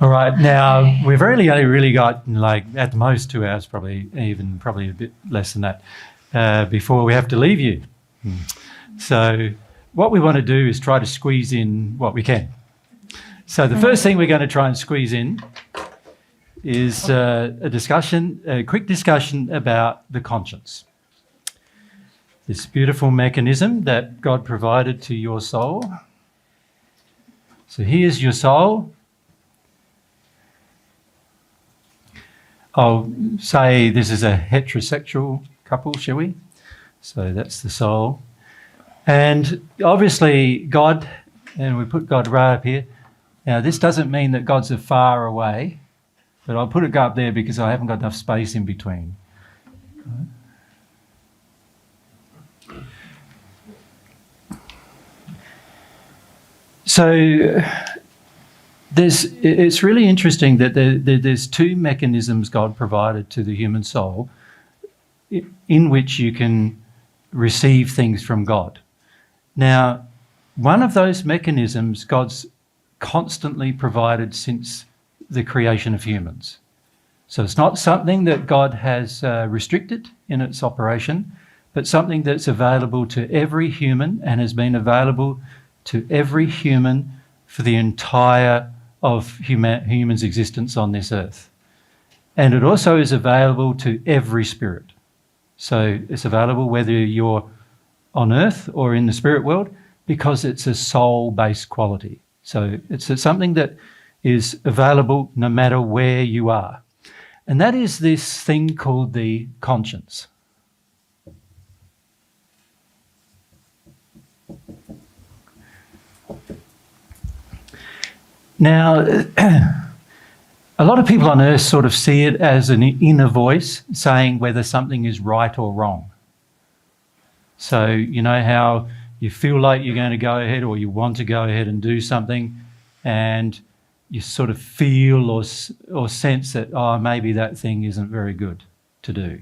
All right, now we've only really got like at the most 2 hours, probably a bit less than that, before we have to leave you. So what we want to do is try to squeeze in what we can. So the first thing we're going to try and squeeze in is a quick discussion about the conscience. This beautiful mechanism that God provided to your soul. So here's your soul. I'll say this is a heterosexual couple, shall we? So that's the soul. And obviously God, and we put God right up here. Now this doesn't mean that God's a far away, but I'll put it up there because I haven't got enough space in between. So it's really interesting that there's 2 mechanisms God provided to the human soul in which you can receive things from God. Now, one of those mechanisms God's constantly provided since the creation of humans. So it's not something that God has restricted in its operation, but something that's available to every human and has been available to every human for the entire of human's existence on this earth. And it also is available to every spirit. So it's available whether you're on earth or in the spirit world, because it's a soul-based quality. So it's something that is available no matter where you are. And that is this thing called the conscience. Now, a lot of people on earth sort of see it as an inner voice saying whether something is right or wrong. So you know how you feel like you're going to go ahead or you want to go ahead and do something, and you sort of feel or sense that, oh, maybe that thing isn't very good to do.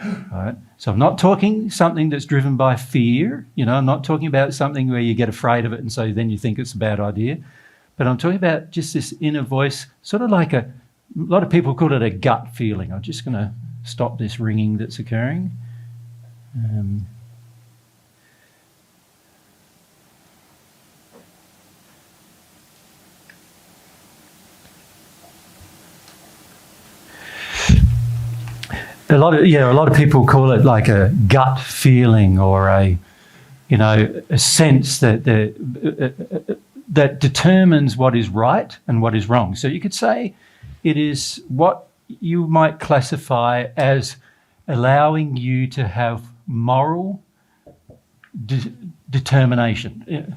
All right? So I'm not talking something that's driven by fear. I'm not talking about something where you get afraid of it and so then you think it's a bad idea. But I'm talking about just this inner voice, sort of like a lot of people call it a gut feeling. I'm just going to stop this ringing that's occurring. A lot of people call it like a gut feeling or a sense that determines what is right and what is wrong. So you could say it is what you might classify as allowing you to have moral determination.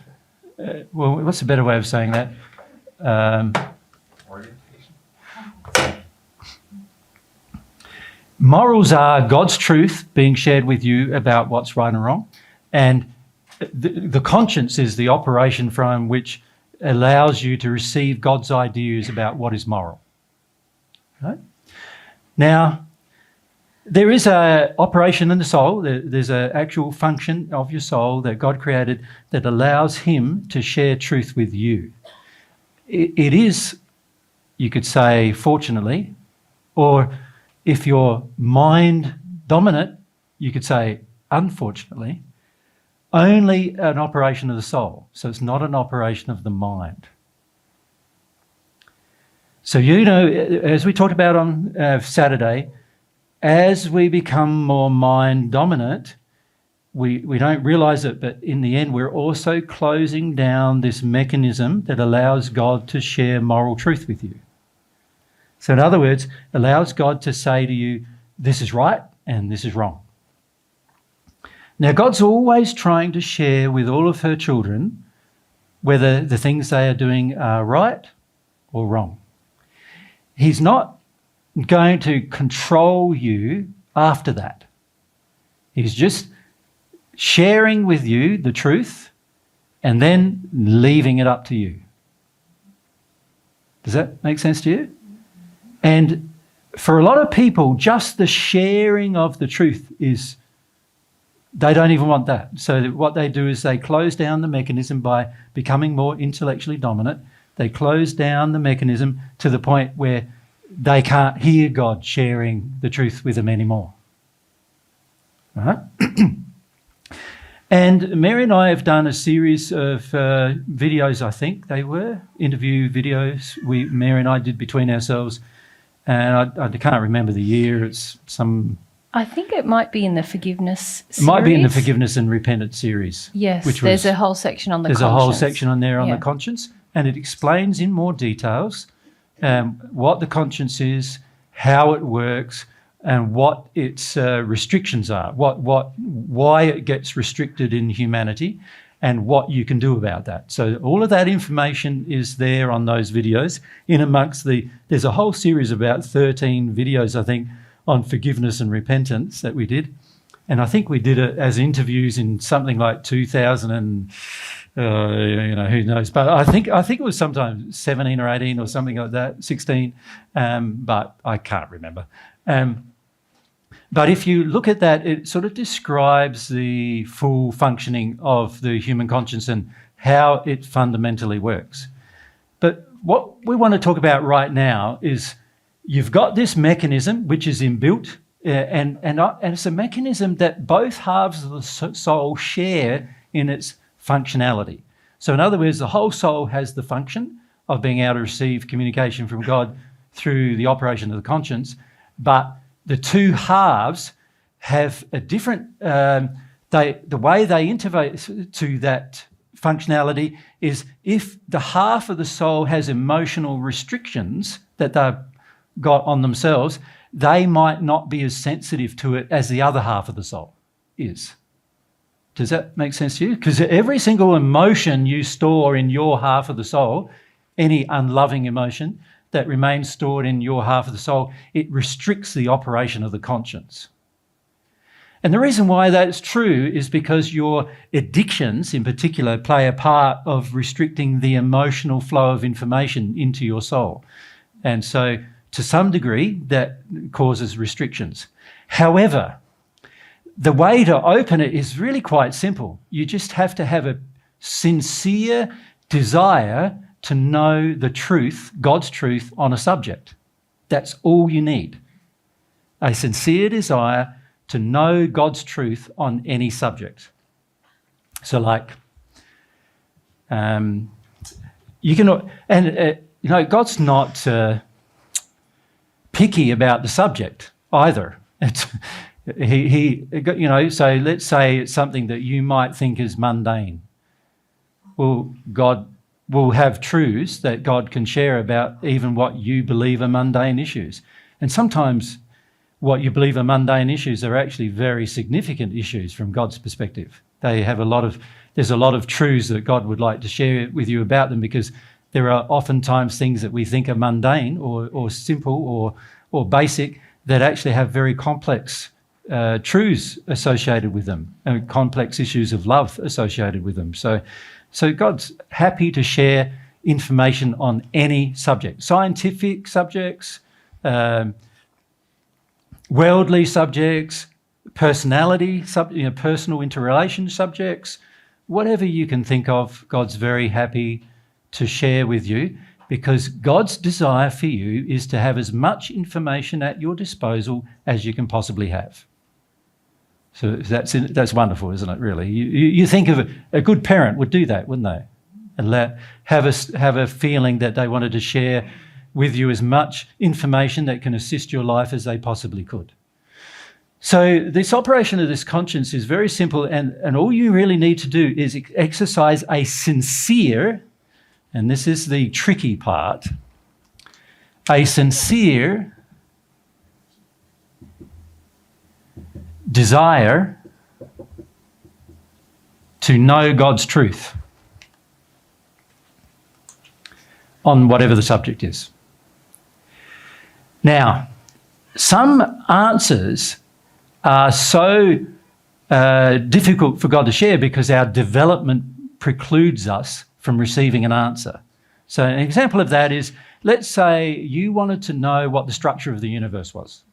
Well, what's a better way of saying that? Morals are God's truth being shared with you about what's right and wrong, and the conscience is the operation from which allows you to receive God's ideas about what is moral. Right? Now, there is an operation in the soul. There's an actual function of your soul that God created that allows Him to share truth with you. It is, you could say, fortunately, or if you're mind dominant, you could say, unfortunately, only an operation of the soul. So it's not an operation of the mind. So, as we talked about on Saturday, as we become more mind dominant, we don't realise it, but in the end, we're also closing down this mechanism that allows God to share moral truth with you. So in other words, allows God to say to you, this is right and this is wrong. Now, God's always trying to share with all of her children whether the things they are doing are right or wrong. He's not going to control you after that. He's just sharing with you the truth and then leaving it up to you. Does that make sense to you? And for a lot of people, just the sharing of the truth is, they don't even want that. So what they do is they close down the mechanism by becoming more intellectually dominant, They close down the mechanism to the point where they can't hear God sharing the truth with them anymore. Right? And Mary and I have done a series of videos, I think they were, interview videos Mary and I did between ourselves. And I can't remember the year. It's some... I think it might be in the forgiveness series. It might be in the forgiveness and repentance series. Yes, there's a whole section on the conscience. There's a whole section on there on the conscience, and it explains in more details what the conscience is, how it works, and what its restrictions are, why it gets restricted in humanity, and what you can do about that. So all of that information is there on those videos. In amongst there's a whole series of about 13 videos, I think, on forgiveness and repentance that we did. And I think we did it as interviews in something like 2000 and, who knows. But I think it was sometime 17 or 18 or something like that, 16, but I can't remember. But if you look at that, it sort of describes the full functioning of the human conscience and how it fundamentally works. But what we want to talk about right now is you've got this mechanism which is inbuilt, and it's a mechanism that both halves of the soul share in its functionality. So in other words, the whole soul has the function of being able to receive communication from God through the operation of the conscience, but the two halves have a different, the way they interface to that functionality is if the half of the soul has emotional restrictions that they've got on themselves, they might not be as sensitive to it as the other half of the soul is. Does that make sense to you? Because every single emotion you store in your half of the soul, any unloving emotion, that remains stored in your half of the soul, it restricts the operation of the conscience. And the reason why that's true is because your addictions in particular play a part of restricting the emotional flow of information into your soul. And so to some degree that causes restrictions. However, the way to open it is really quite simple. You just have to have a sincere desire to know the truth, God's truth, on a subject. That's all you need. A sincere desire to know God's truth on any subject. So like, you can, and God's not picky about the subject either. So let's say it's something that you might think is mundane. Well, God will have truths that God can share about even what you believe are mundane issues. And sometimes what you believe are mundane issues are actually very significant issues from God's perspective. They have there's a lot of truths that God would like to share with you about them, because there are oftentimes things that we think are mundane or simple or basic that actually have very complex truths associated with them, and complex issues of love associated with them. So God's happy to share information on any subject, scientific subjects, worldly subjects, personality, personal interrelation subjects, whatever you can think of, God's very happy to share with you, because God's desire for you is to have as much information at your disposal as you can possibly have. So that's wonderful, isn't it, really? You think of a good parent would do that, wouldn't they? And have a feeling that they wanted to share with you as much information that can assist your life as they possibly could. So this operation of this conscience is very simple, and all you really need to do is exercise a sincere, and this is the tricky part, a sincere desire to know God's truth on whatever the subject is. Now, some answers are so difficult for God to share because our development precludes us from receiving an answer. So an example of that is, let's say you wanted to know what the structure of the universe was.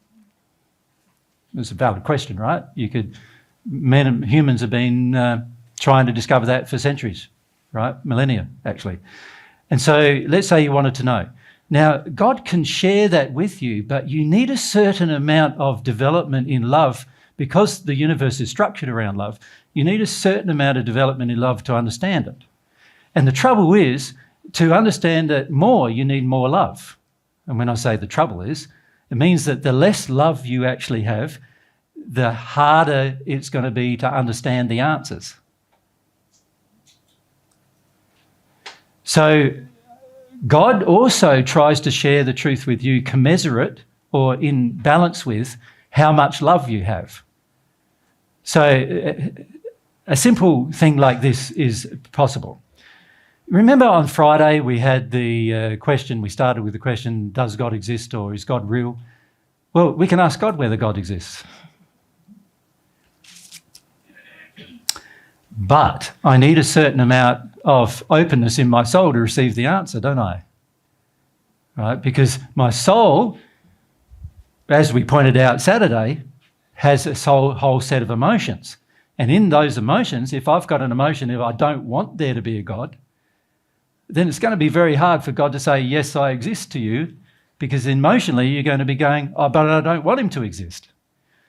It's a valid question, right? Humans have been trying to discover that for centuries, right? Millennia, actually. And so let's say you wanted to know. Now, God can share that with you, but you need a certain amount of development in love because the universe is structured around love. You need a certain amount of development in love to understand it. And the trouble is, to understand it more, you need more love. And when I say the trouble is, it means that the less love you actually have, the harder it's going to be to understand the answers. So God also tries to share the truth with you commensurate or in balance with how much love you have. So a simple thing like this is possible. Remember on Friday we had the question, we started with the question, does God exist or is God real? Well, we can ask God whether God exists. But I need a certain amount of openness in my soul to receive the answer, don't I? Right? Because my soul, as we pointed out Saturday, has a whole set of emotions. And in those emotions, if I've got an emotion, if I don't want there to be a God, then it's going to be very hard for God to say, yes, I exist to you, because emotionally you're going to be going, oh, but I don't want him to exist.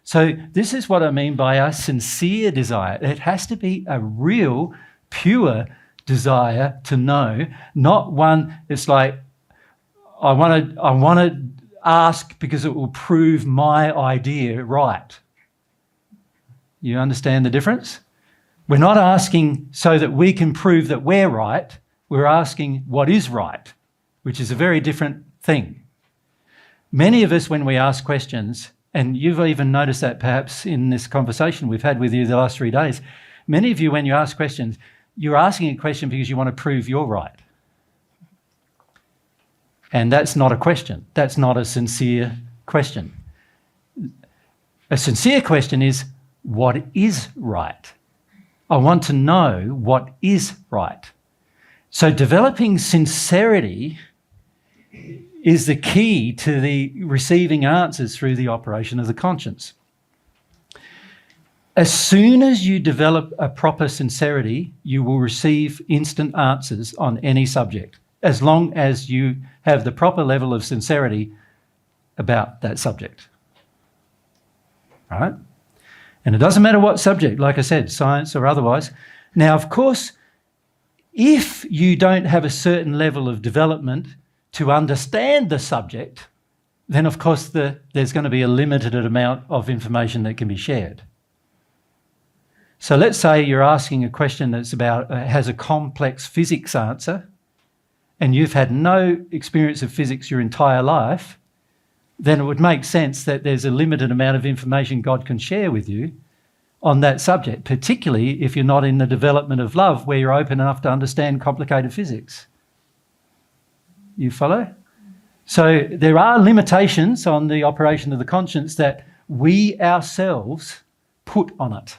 So this is what I mean by a sincere desire. It has to be a real, pure desire to know, not one it's like, I want to ask because it will prove my idea right. You understand the difference? We're not asking so that we can prove that we're right. We're asking what is right, which is a very different thing. Many of us, when we ask questions, and you've even noticed that perhaps in this conversation we've had with you the last 3 days, many of you, when you ask questions, you're asking a question because you want to prove you're right. And that's not a question. That's not a sincere question. A sincere question is, what is right? I want to know what is right. So developing sincerity is the key to the receiving answers through the operation of the conscience. As soon as you develop a proper sincerity, you will receive instant answers on any subject, as long as you have the proper level of sincerity about that subject. Right? And it doesn't matter what subject, like I said, science or otherwise. Now, of course, if you don't have a certain level of development to understand the subject, then of course there's going to be a limited amount of information that can be shared. So let's say you're asking a question that's about, has a complex physics answer, and you've had no experience of physics your entire life, then it would make sense that there's a limited amount of information God can share with you on that subject, particularly if you're not in the development of love where you're open enough to understand complicated physics. You follow? So there are limitations on the operation of the conscience that we ourselves put on it.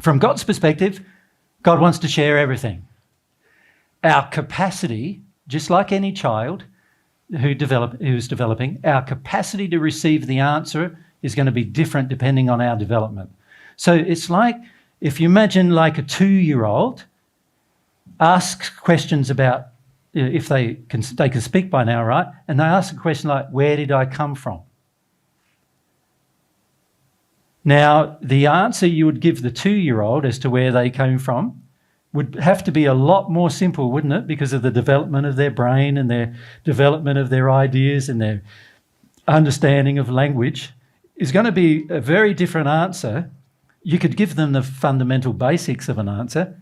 From God's perspective, God wants to share everything. Our capacity, just like any child who's developing, our capacity to receive the answer is going to be different depending on our development. So it's like, if you imagine like a 2-year-old asks questions about, if they can speak by now, right? And they ask a question like, where did I come from? Now, the answer you would give the 2-year-old as to where they came from would have to be a lot more simple, wouldn't it? Because of the development of their brain and their development of their ideas and their understanding of language is going to be a very different answer. You could give them the fundamental basics of an answer,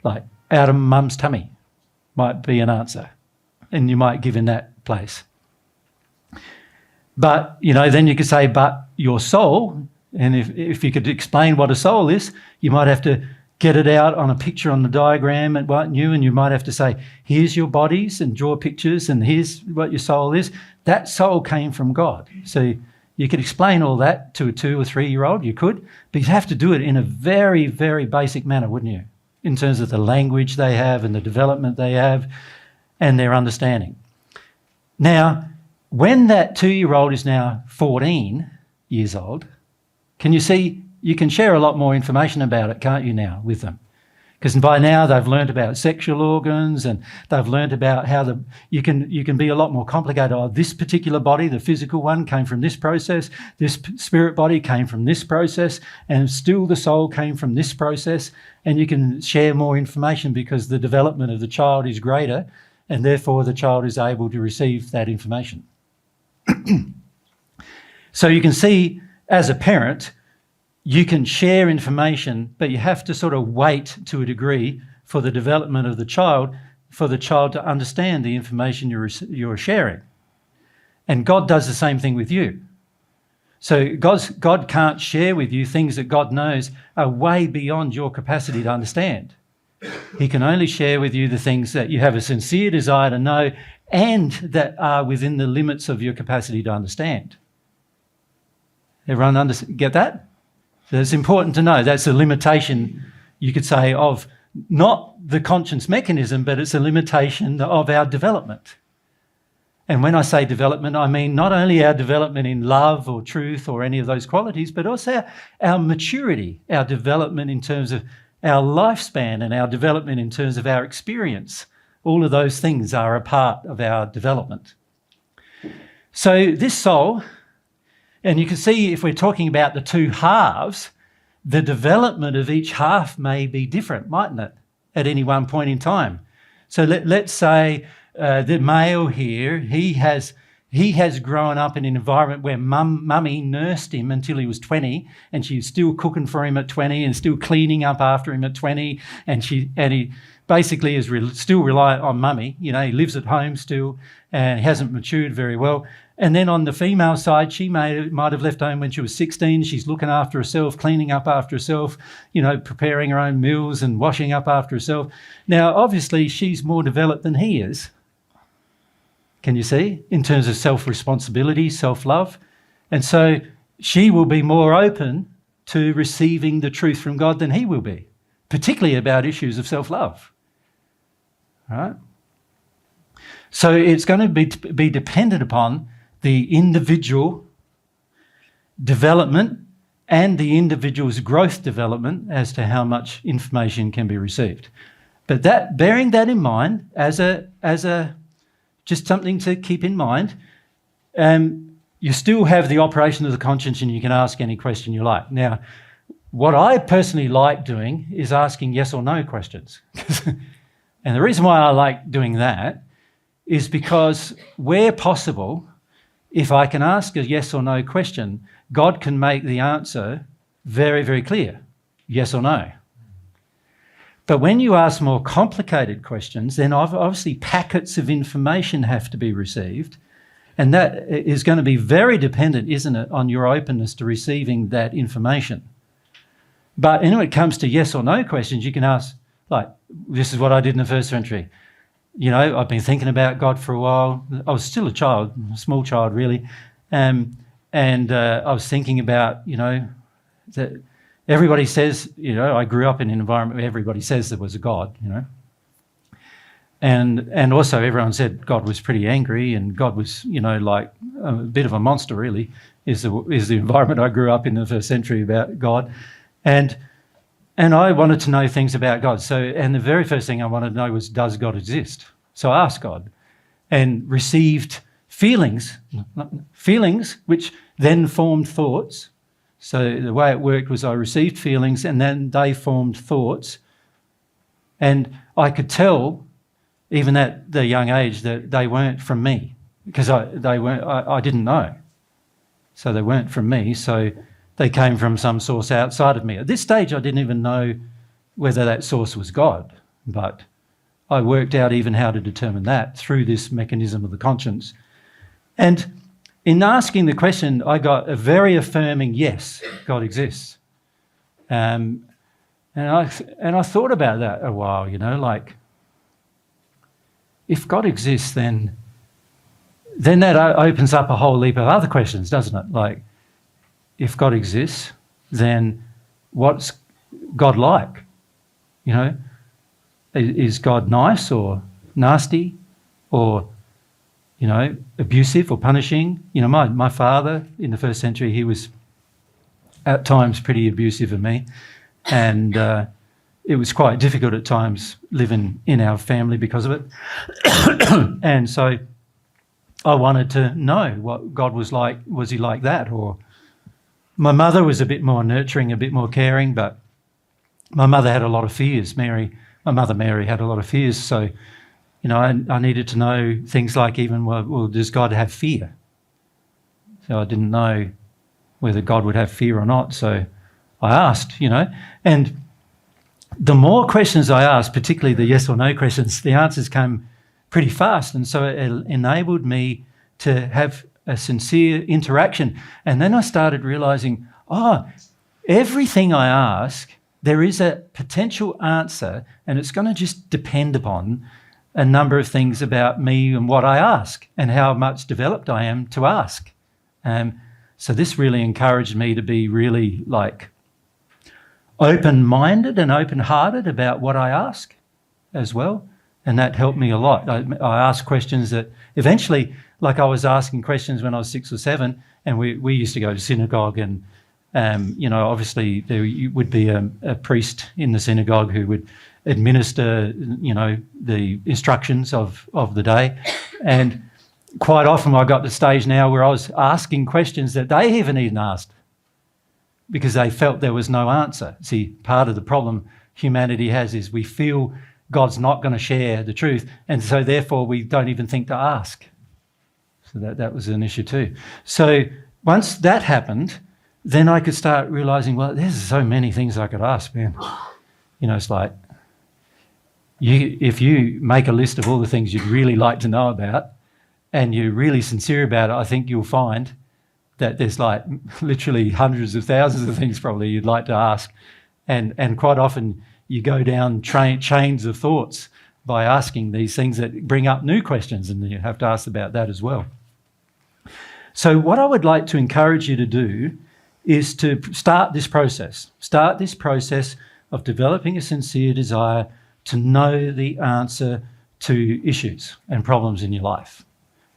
like out of mum's tummy might be an answer, and you might give in that place. But, then you could say, but your soul, and if you could explain what a soul is, you might have to get it out on a picture on the diagram and you might have to say, here's your bodies and draw pictures and here's what your soul is. That soul came from God. So you could explain all that to a 2 or 3-year-old, you could, but you'd have to do it in a very, very basic manner, wouldn't you? In terms of the language they have and the development they have and their understanding. Now, when that 2-year-old is now 14 years old, can you see, you can share a lot more information about it, can't you now, with them? Because by now they've learnt about sexual organs, and they've learnt about how you can be a lot more complicated. Oh, this particular body, the physical one, came from this process. This spirit body came from this process, and still the soul came from this process. And you can share more information because the development of the child is greater, and therefore the child is able to receive that information. So you can see, as a parent, you can share information, but you have to sort of wait to a degree for the development of the child, for the child to understand the information you're sharing. And God does the same thing with you. So God can't share with you things that God knows are way beyond your capacity to understand. He can only share with you the things that you have a sincere desire to know and that are within the limits of your capacity to understand. Everyone get that? So it's important to know that's a limitation, you could say, of not the conscience mechanism, but it's a limitation of our development. And when I say development, I mean not only our development in love or truth or any of those qualities, but also our maturity, our development in terms of our lifespan and our development in terms of our experience. All of those things are a part of our development. So this soul, and you can see if we're talking about the two halves, the development of each half may be different, mightn't it, at any one point in time? So let's say the male here, he has grown up in an environment where mummy nursed him until he was 20, and she's still cooking for him at 20 and still cleaning up after him at 20, and he basically is still reliant on mummy. You know, he lives at home still and hasn't matured very well. And then on the female side, she might have left home when she was 16. She's looking after herself, cleaning up after herself, you know, preparing her own meals and washing up after herself. Now, obviously, she's more developed than he is. Can you see? In terms of self-responsibility, self-love. And so she will be more open to receiving the truth from God than he will be, particularly about issues of self-love. All right? So it's going to be dependent upon the individual development and the individual's growth development as to how much information can be received. But bearing that in mind as a just something to keep in mind, you still have the operation of the conscience and you can ask any question you like. Now, what I personally like doing is asking yes or no questions. And the reason why I like doing that is because where possible, if I can ask a yes or no question, God can make the answer very, very clear, yes or no. But when you ask more complicated questions, then obviously packets of information have to be received, and that is going to be very dependent, isn't it, on your openness to receiving that information. But when it comes to yes or no questions, you can ask, like, this is what I did in the first century. You know, I've been thinking about God for a while. I was still a child, a small child really, and I was thinking about, you know, that everybody says, you know, I grew up in an environment where everybody says there was a God, you know, and also everyone said God was pretty angry and God was, you know, like a bit of a monster really, is the environment I grew up in the first century about God, and I wanted to know things about God. So, and the very first thing I wanted to know was, does God exist? So I asked God and received feelings which then formed thoughts. So the way it worked was I received feelings and then they formed thoughts. And I could tell, even at the young age, that they weren't from me because I didn't know. So they weren't from me. So they came from some source outside of me. At this stage, I didn't even know whether that source was God, but I worked out even how to determine that through this mechanism of the conscience. And in asking the question, I got a very affirming yes, God exists. And I thought about that a while, you know, like, if God exists, then that opens up a whole heap of other questions, doesn't it? Like, if God exists, then what's God like? You know, is God nice or nasty or, you know, abusive or punishing? You know, my father in the first century, he was at times pretty abusive of me. And it was quite difficult at times living in our family because of it. And so I wanted to know what God was like. Was he like that? Or my mother was a bit more nurturing, a bit more caring, but my mother had a lot of fears. My mother Mary had a lot of fears. So, I needed to know things like even, well, does God have fear? So I didn't know whether God would have fear or not. So I asked, and the more questions I asked, particularly the yes or no questions, the answers came pretty fast. And so it enabled me to have a sincere interaction. And then I started realising, everything I ask, there is a potential answer, and it's going to just depend upon a number of things about me and what I ask and how much developed I am to ask. So this really encouraged me to be really open-minded and open-hearted about what I ask as well. And that helped me a lot. I asked questions that eventually, I was asking questions when I was 6 or 7, and we used to go to synagogue, and obviously there would be a priest in the synagogue who would administer, the instructions of the day. And quite often I got to the stage now where I was asking questions that they haven't even asked because they felt there was no answer. See, part of the problem humanity has is we feel God's not going to share the truth, and so therefore we don't even think to ask. So that was an issue too. So once that happened, then I could start realising, well, there's so many things I could ask, man. It's like, if you make a list of all the things you'd really like to know about and you're really sincere about it, I think you'll find that there's literally hundreds of thousands of things probably you'd like to ask. And quite often you go down chains of thoughts by asking these things that bring up new questions, and you have to ask about that as well. So what I would like to encourage you to do is to start this process of developing a sincere desire to know the answer to issues and problems in your life.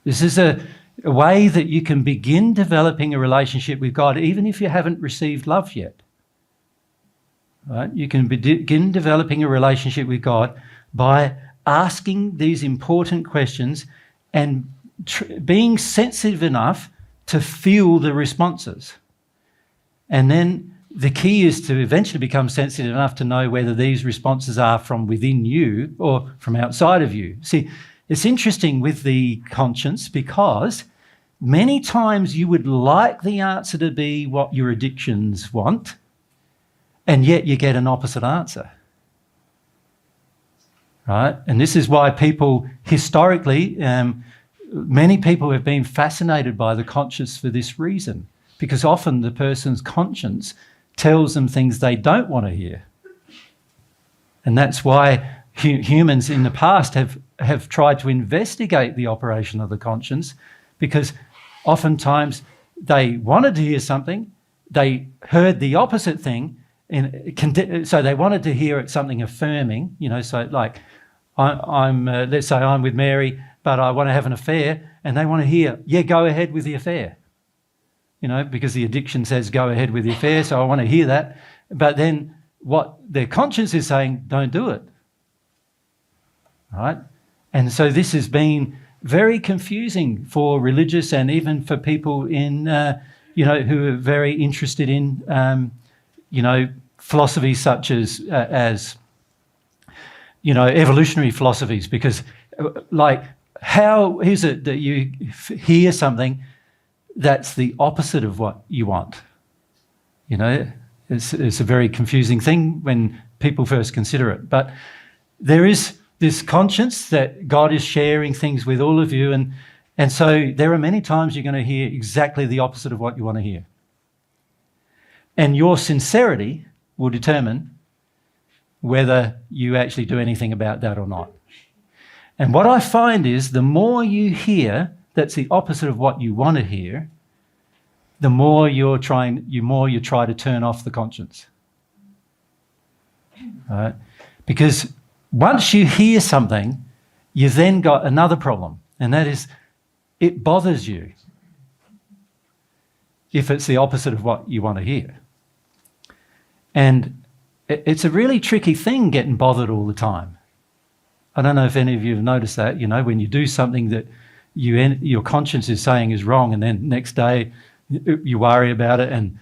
This is a way that you can begin developing a relationship with God, even if you haven't received love yet. Right? You can begin developing a relationship with God by asking these important questions and being sensitive enough to feel the responses. And then the key is to eventually become sensitive enough to know whether these responses are from within you or from outside of you. See, it's interesting with the conscience because many times you would like the answer to be what your addictions want, and yet you get an opposite answer. Right? And this is why people historically, many people have been fascinated by the conscience for this reason, because often the person's conscience tells them things they don't want to hear. And that's why humans in the past have tried to investigate the operation of the conscience, because oftentimes they wanted to hear something, they heard the opposite thing, so they wanted to hear something affirming, so let's say I'm with Mary, but I want to have an affair, and they want to hear, yeah, go ahead with the affair. Because the addiction says go ahead with the affair, so I want to hear that. But then what their conscience is saying, don't do it. Right? And so this has been very confusing for religious and even for people in, who are very interested in, philosophies such as evolutionary philosophies, because how is it that you hear something that's the opposite of what you want? It's a very confusing thing when people first consider it. But there is this conscience that God is sharing things with all of you, and so there are many times you're going to hear exactly the opposite of what you want to hear. And your sincerity will determine whether you actually do anything about that or not. And what I find is the more you hear that's the opposite of what you want to hear, the more you try to turn off the conscience. Right? Because once you hear something, you've then got another problem, and that is it bothers you if it's the opposite of what you want to hear. And it's a really tricky thing getting bothered all the time. I don't know if any of you have noticed that, when you do something that your conscience is saying is wrong, and then next day you worry about it, and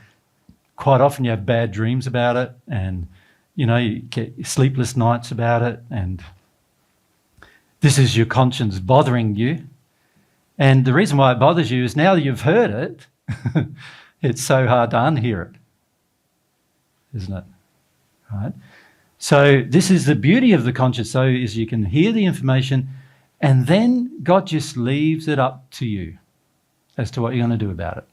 quite often you have bad dreams about it, and you get sleepless nights about it, and this is your conscience bothering you. And the reason why it bothers you is now that you've heard it, it's so hard to unhear it, isn't it? Right? So this is the beauty of the conscience, so is you can hear the information, and then God just leaves it up to you as to what you're going to do about it.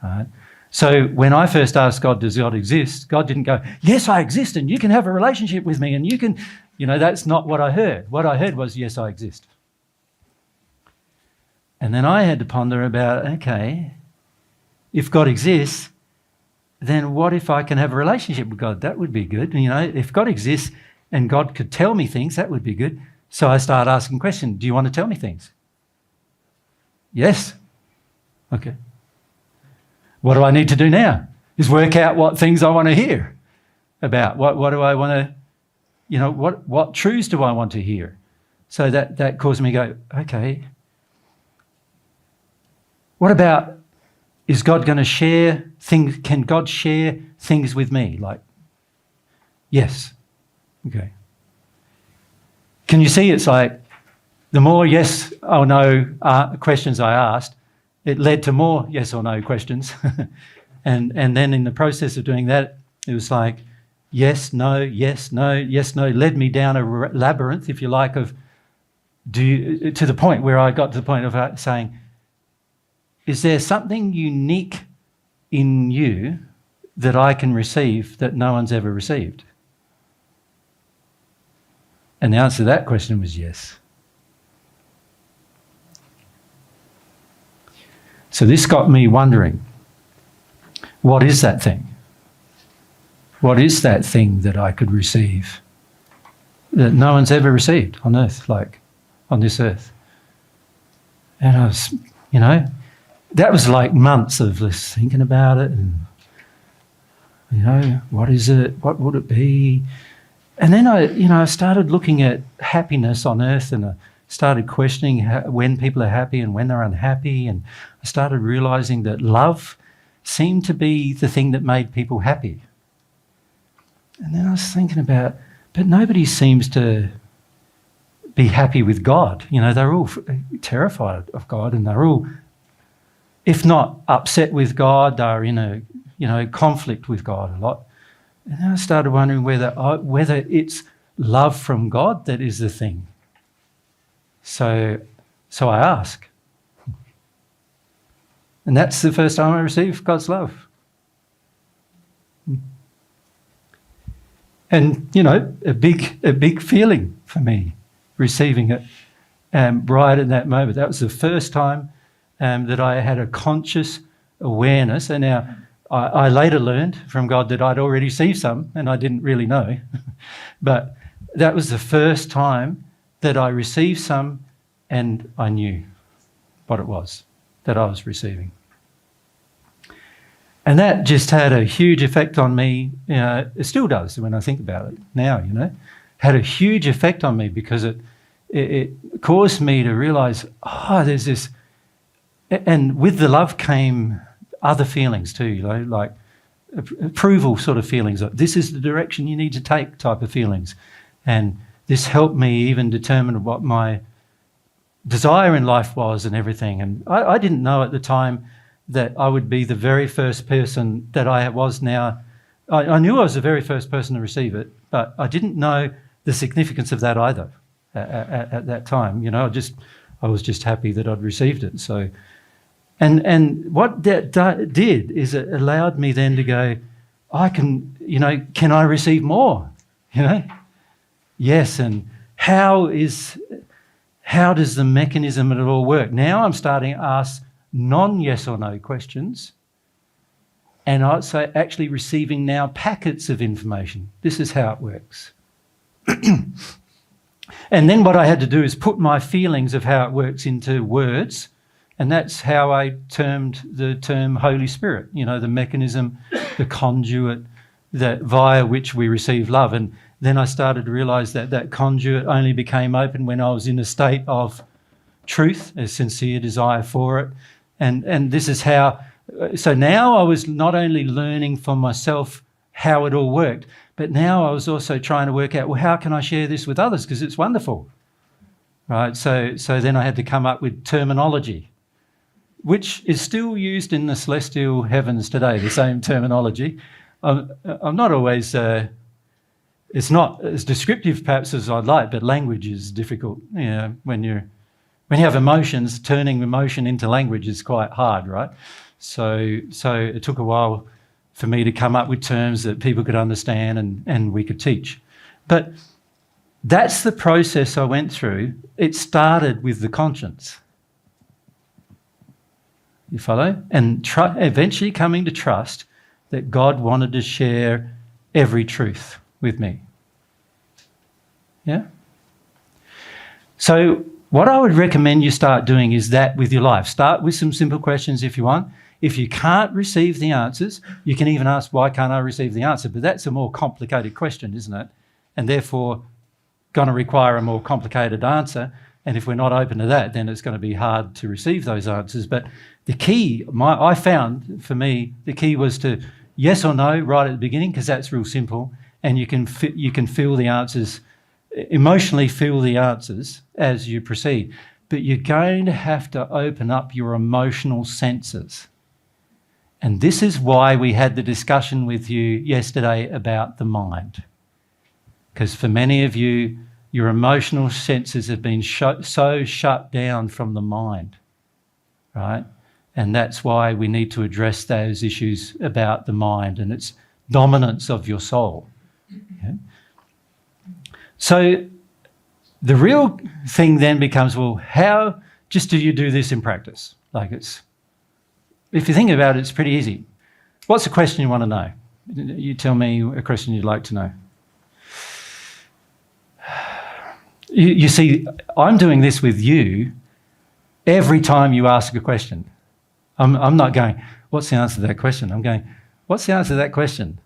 Right? So when I first asked God, does God exist? God didn't go, yes, I exist, and you can have a relationship with me, and you can, that's not what I heard. What I heard was, yes, I exist. And then I had to ponder about, okay, if God exists, then what if I can have a relationship with God? That would be good. If God exists and God could tell me things, that would be good. So I started asking questions. Do you want to tell me things? Yes. Okay. What do I need to do now? Is work out what things I want to hear about. What do I want to, what truths do I want to hear? So that caused me to go, okay, what about, is God going to share things? Can God share things with me? Like, yes. Okay. Can you see it's like the more yes or no questions I asked, it led to more yes or no questions. and then in the process of doing that, it was like yes, no, yes, no, yes, no, led me down a labyrinth, if you like, of to the point where I got to the point of saying, is there something unique in you that I can receive that no one's ever received? And the answer to that question was yes. So this got me wondering, what is that thing? What is that thing that I could receive that no one's ever received on earth, like on this earth? And I was, that was like months of just thinking about it and, what is it? What would it be? And then I started looking at happiness on earth, and I started questioning when people are happy and when they're unhappy, and I started realising that love seemed to be the thing that made people happy. And then I was thinking about, but nobody seems to be happy with God. They're all terrified of God, and they're all, if not upset with God, they're in a conflict with God a lot. And then I started wondering whether it's love from God that is the thing. So I ask. And that's the first time I received God's love. And, a big feeling for me, receiving it right in that moment. That was the first time that I had a conscious awareness. And now I later learned from God that I'd already received some, and I didn't really know. But that was the first time that I received some and I knew what it was that I was receiving. And that just had a huge effect on me. It still does when I think about it now, Had a huge effect on me because it caused me to realise, there's this... And with the love came other feelings too, like approval sort of feelings. Like, this is the direction you need to take type of feelings. And this helped me even determine what my desire in life was and everything. And I didn't know at the time that I would be the very first person that I was now. I knew I was the very first person to receive it, but I didn't know the significance of that either at that time. I was just happy that I'd received it. So, and what that did is it allowed me then to go, can I receive more? Yes, and how does the mechanism of it all work? Now I'm starting to ask non-yes or no questions, and I'd say actually receiving now packets of information. This is how it works. And then what I had to do is put my feelings of how it works into words, and that's how I termed the term Holy Spirit, the mechanism, the conduit, that via which we receive love. And then I started to realise that that conduit only became open when I was in a state of truth, a sincere desire for it. And this is how, so now I was not only learning for myself how it all worked, but now I was also trying to work out, well, how can I share this with others? Because it's wonderful, right? So then I had to come up with terminology, which is still used in the celestial heavens today, the same terminology. I'm not always, it's not as descriptive perhaps as I'd like, but language is difficult. You know, when you have emotions, turning emotion into language is quite hard, right? So it took a while for me to come up with terms that people could understand and we could teach. But that's the process I went through. It started with the conscience. You follow? And eventually coming to trust that God wanted to share every truth with me. Yeah? So what I would recommend you start doing is that with your life. Start with some simple questions if you want. If you can't receive the answers, you can even ask, why can't I receive the answer? But that's a more complicated question, isn't it? And therefore going to require a more complicated answer. And if we're not open to that, then it's going to be hard to receive those answers. But the key, I found, for me, the key was to yes or no right at the beginning, because that's real simple. And you can feel the answers, emotionally feel the answers as you proceed. But you're going to have to open up your emotional senses. And this is why we had the discussion with you yesterday about the mind. Because for many of you, your emotional senses have been so shut down from the mind, right? And that's why we need to address those issues about the mind and its dominance of your soul. Okay? So the real thing then becomes, well, how just do you do this in practice? Like if you think about it, it's pretty easy. What's the question you want to know? You tell me a question you'd like to know. You see, I'm doing this with you every time you ask a question. I'm not going, what's the answer to that question? I'm going, what's the answer to that question?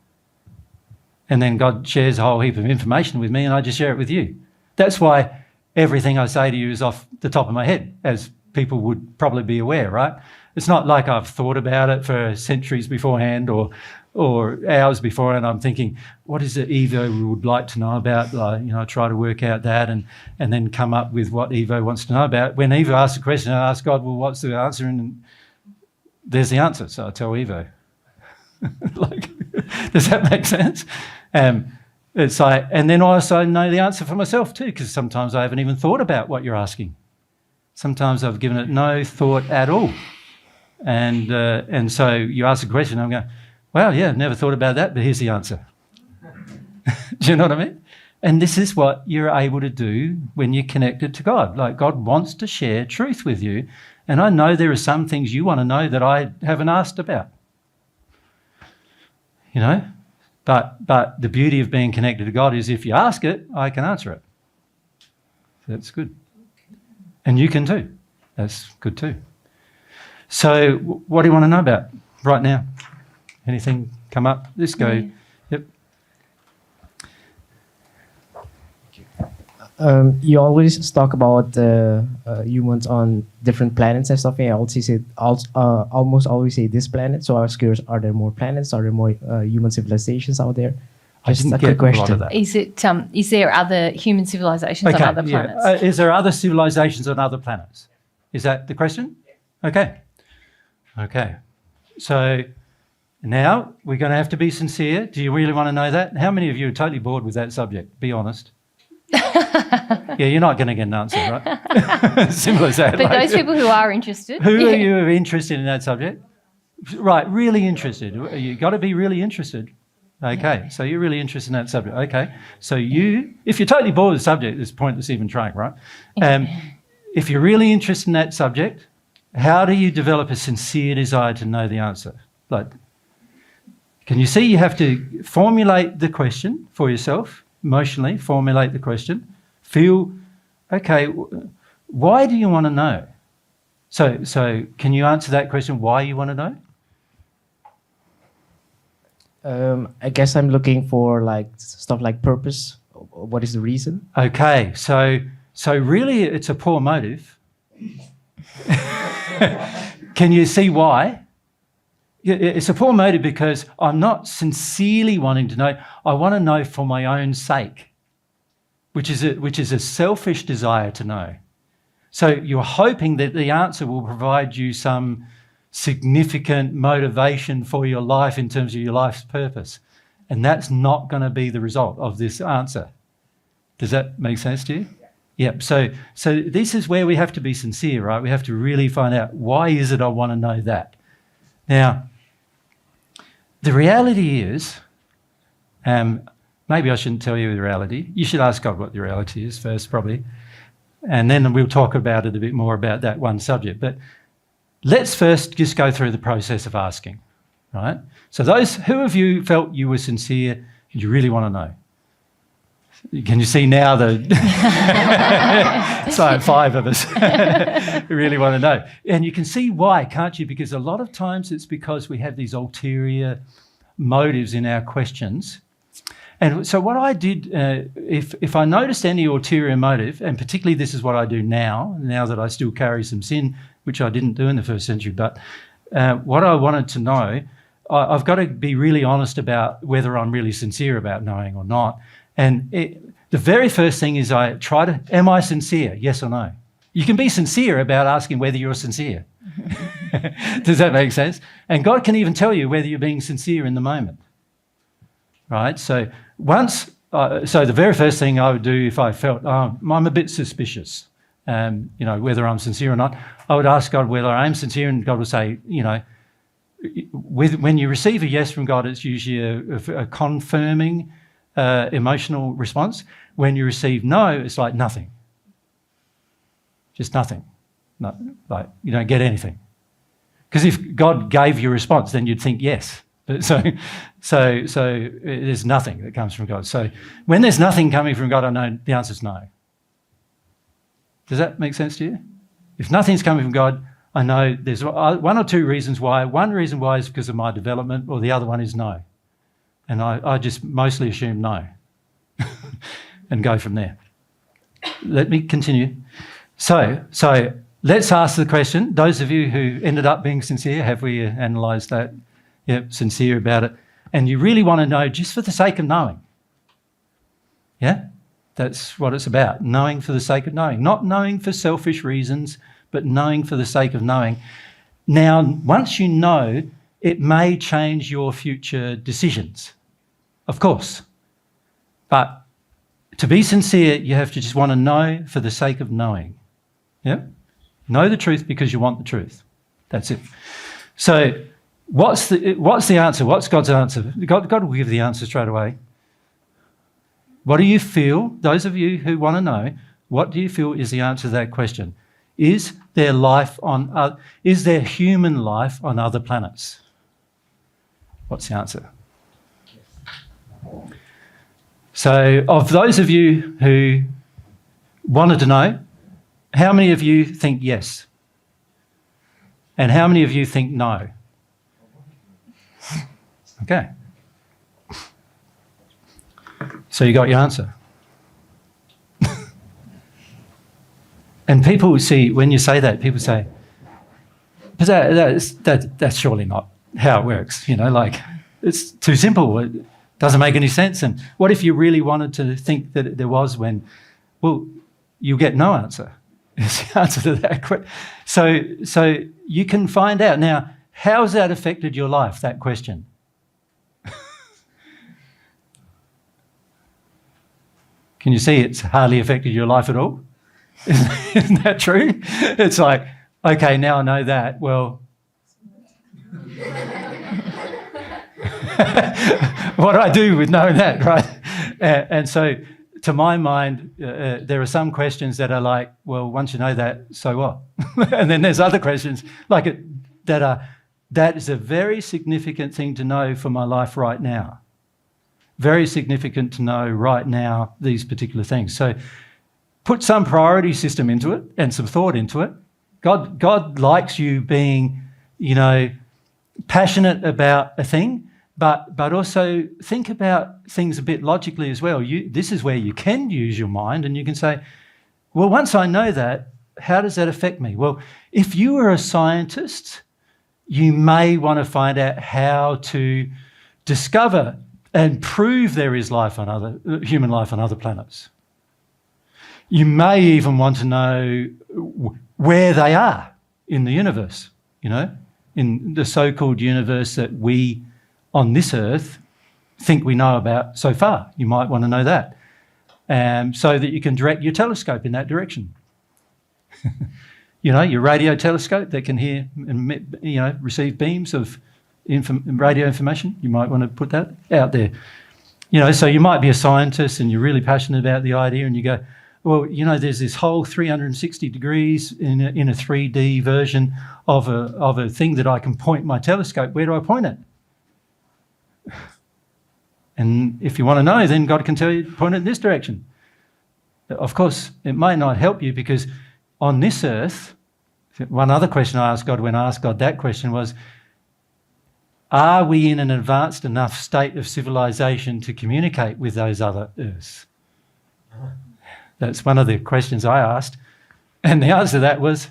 And then God shares a whole heap of information with me and I just share it with you. That's why everything I say to you is off the top of my head, as people would probably be aware, right? It's not like I've thought about it for centuries beforehand or hours beforehand. I'm thinking, what is it Evo would like to know about? I try to work out that and then come up with what Evo wants to know about. When Evo asks a question, I ask God, well, what's the answer? And there's the answer. So I tell Evo. Does that make sense? It's like, and then I also know the answer for myself too, because sometimes I haven't even thought about what you're asking. Sometimes I've given it no thought at all. And so you ask a question, I'm going, well, yeah, never thought about that, but here's the answer. Do you know what I mean? And this is what you're able to do when you're connected to God. Like God wants to share truth with you. And I know there are some things you want to know that I haven't asked about. You know? But the beauty of being connected to God is if you ask it, I can answer it. That's good. And you can too. That's good too. So what do you want to know about right now? Anything come up? Let's go. Yeah. Yep. You always talk about humans on different planets and stuff. And I almost always say this planet. So I was curious, are there more planets? Are there more human civilizations out there? Just a quick question. Is there other human civilizations on other planets? Yeah. Is there other civilizations on other planets? Is that the question? Okay. So now we're going to have to be sincere. Do you really want to know that? How many of you are totally bored with that subject? Be honest. Yeah, you're not going to get an answer, right? Simple as that. But those people who are interested. Who are you interested in that subject? Right, really interested. You've got to be really interested. Okay, so you're really interested in that subject. Okay, so if you're totally bored with the subject, it's pointless even trying, right? If you're really interested in that subject, how do you develop a sincere desire to know the answer? Like, can you see you have to formulate the question for yourself, emotionally, formulate the question, feel, okay, why do you want to know? So can you answer that question, why you want to know? I guess I'm looking for like stuff like purpose. What is the reason? Okay, so really it's a poor motive. Can you see why? It's a poor motive because I'm not sincerely wanting to know. I want to know for my own sake, which is a selfish desire to know. So you're hoping that the answer will provide you some significant motivation for your life in terms of your life's purpose. And that's not going to be the result of this answer. Does that make sense to you? Yep. So this is where we have to be sincere, right? We have to really find out, why is it I want to know that? Now, the reality is, maybe I shouldn't tell you the reality. You should ask God what the reality is first, probably. And then we'll talk about it a bit more about that one subject. But let's first just go through the process of asking, right? So who of you felt you were sincere and you really want to know? Can you see now it's like 5 of us who really want to know? And you can see why, can't you? Because a lot of times it's because we have these ulterior motives in our questions. And so what I did, if I noticed any ulterior motive, and particularly this is what I do now that I still carry some sin, which I didn't do in the first century, but what I wanted to know, I've got to be really honest about whether I'm really sincere about knowing or not. And the very first thing is I try to, am I sincere? Yes or no? You can be sincere about asking whether you're sincere. Does that make sense? And God can even tell you whether you're being sincere in the moment. Right? So the very first thing I would do if I felt, I'm a bit suspicious, whether I'm sincere or not, I would ask God whether I am sincere, and God would say, when you receive a yes from God, it's usually a confirming emotional response. When you receive no, it's like nothing. Just nothing. No, like you don't get anything. Because if God gave you a response, then you'd think yes. But so there's nothing that comes from God. So when there's nothing coming from God, I know the answer is no. Does that make sense to you? If nothing's coming from God, I know there's 1 or 2 reasons why. One reason why is because of my development, or the other one is no. And I just mostly assume no and go from there. Let me continue. So let's ask the question. Those of you who ended up being sincere, have we analysed that? Yep, sincere about it. And you really want to know just for the sake of knowing. Yeah? That's what it's about, knowing for the sake of knowing. Not knowing for selfish reasons, but knowing for the sake of knowing. Now, once you know, it may change your future decisions, of course. But to be sincere, you have to just want to know for the sake of knowing. Yeah? Know the truth because you want the truth. That's it. So what's the answer? What's God's answer? God will give the answer straight away. What do you feel, those of you who want to know, what do you feel is the answer to that question? Is there human life on other planets? What's the answer? So of those of you who wanted to know, how many of you think yes? And how many of you think no? Okay. So you got your answer. And people see, when you say that, people say, but that's surely not how it works. Like it's too simple. It doesn't make any sense. And what if you really wanted to think that there was when, well, you get no answer. Is the answer to that question. So you can find out. Now, how's that affected your life, that question? Can you see it's hardly affected your life at all? Isn't that true? It's like, okay, now I know that. Well, what do I do with knowing that, right? And so, to my mind, there are some questions that are like, well, once you know that, so what? And then there's other questions like that is a very significant thing to know for my life right now. Very significant to know right now these particular things. So put some priority system into it and some thought into it. God likes you being, passionate about a thing, but also think about things a bit logically as well. This is where you can use your mind, and you can say, well, once I know that, how does that affect me? Well, if you were a scientist, you may want to find out how to discover and prove there is human life on other planets. You may even want to know where they are in the universe, in the so-called universe that we on this earth think we know about so far. You might want to know that, so that you can direct your telescope in that direction. Your radio telescope that can hear and receive beams of radio information. You might want to put that out there. So you might be a scientist and you're really passionate about the idea, and you go, well, there's this whole 360 degrees in a 3D version of a thing that I can point my telescope. Where do I point it? And if you want to know, then God can tell you, point it in this direction. Of course, it might not help you, because on this earth, one other question I asked God when I asked God that question was, are we in an advanced enough state of civilization to communicate with those other earths? That's one of the questions I asked. And the answer to that was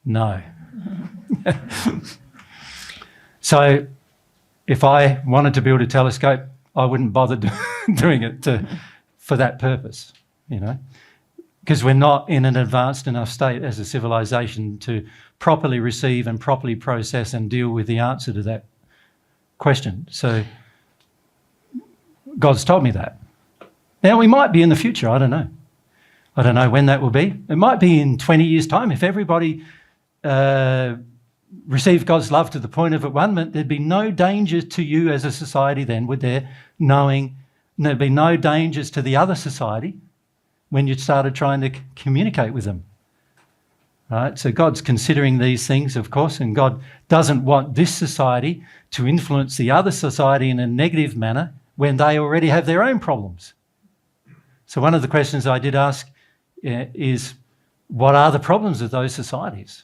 no. So if I wanted to build a telescope, I wouldn't bother doing it for that purpose, because we're not in an advanced enough state as a civilization to properly receive and properly process and deal with the answer to that question. So God's told me that. Now, we might be in the future, I don't know. I don't know when that will be. It might be in 20 years' time. If everybody received God's love to the point of at one moment, there'd be no danger to you as a society then, would there? Knowing there'd be no dangers to the other society when you started trying to communicate with them. Right? So God's considering these things, of course, and God doesn't want this society to influence the other society in a negative manner when they already have their own problems. So one of the questions I did ask is, what are the problems of those societies?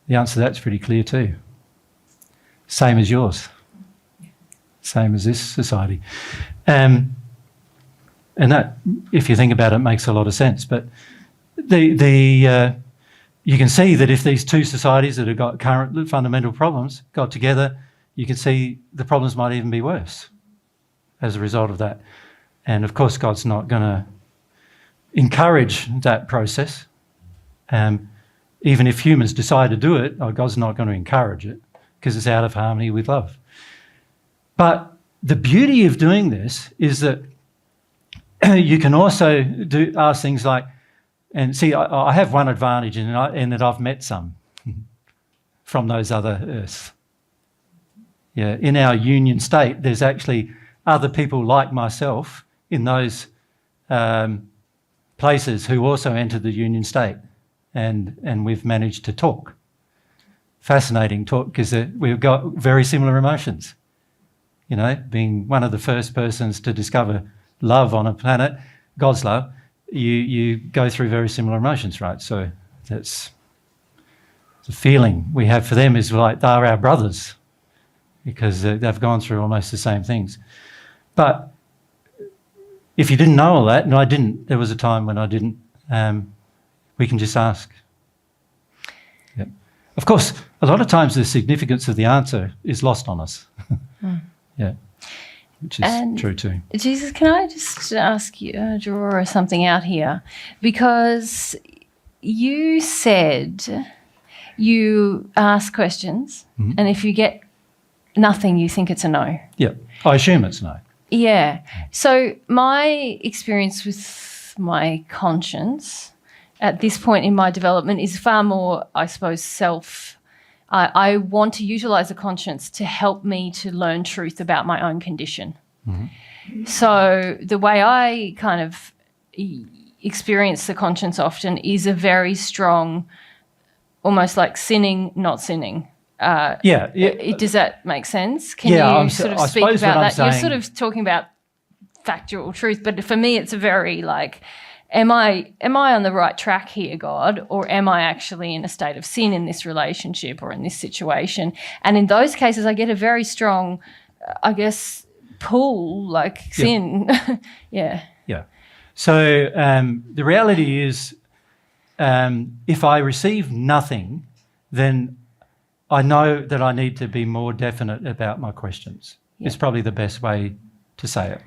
The answer to that's pretty clear too. Same as yours. Same as this society. And that, if you think about it, makes a lot of sense. But you can see that if these two societies that have got current fundamental problems got together, you can see the problems might even be worse as a result of that. And of course, God's not going to encourage that process. Even if humans decide to do it, God's not going to encourage it, because it's out of harmony with love. But the beauty of doing this is that you can also ask things like, and see, I have one advantage in that I've met some from those other earths. Yeah, in our union state, there's actually other people like myself in those places who also entered the union state, and we've managed to talk. Fascinating talk, because we've got very similar emotions. Being one of the first persons to discover love on a planet, God's love, you go through very similar emotions, right? So that's the feeling we have for them is like they're our brothers, because they've gone through almost the same things. But if you didn't know all that, and I didn't, there was a time when I didn't, we can just ask. Yep. Of course, a lot of times the significance of the answer is lost on us. Yeah, which is true too. Jesus, can I just ask you, draw something out here? Because you said you ask questions, and if you get nothing, you think it's a no. Yeah, I assume it's no. Yeah. So my experience with my conscience at this point in my development is far more, I suppose, I want to utilise a conscience to help me to learn truth about my own condition. Mm-hmm. So the way I kind of experience the conscience often is a very strong, almost like sinning, not sinning. Does that make sense? Can you sort of speak about that? You're sort of talking about factual truth, but for me it's a very like am I on the right track here, God, or am I actually in a state of sin in this relationship or in this situation? And in those cases, I get a very strong, I guess, pull, like sin. Yeah. Yeah. So the reality is, if I receive nothing, then I know that I need to be more definite about my questions. Yeah. It's probably the best way to say it.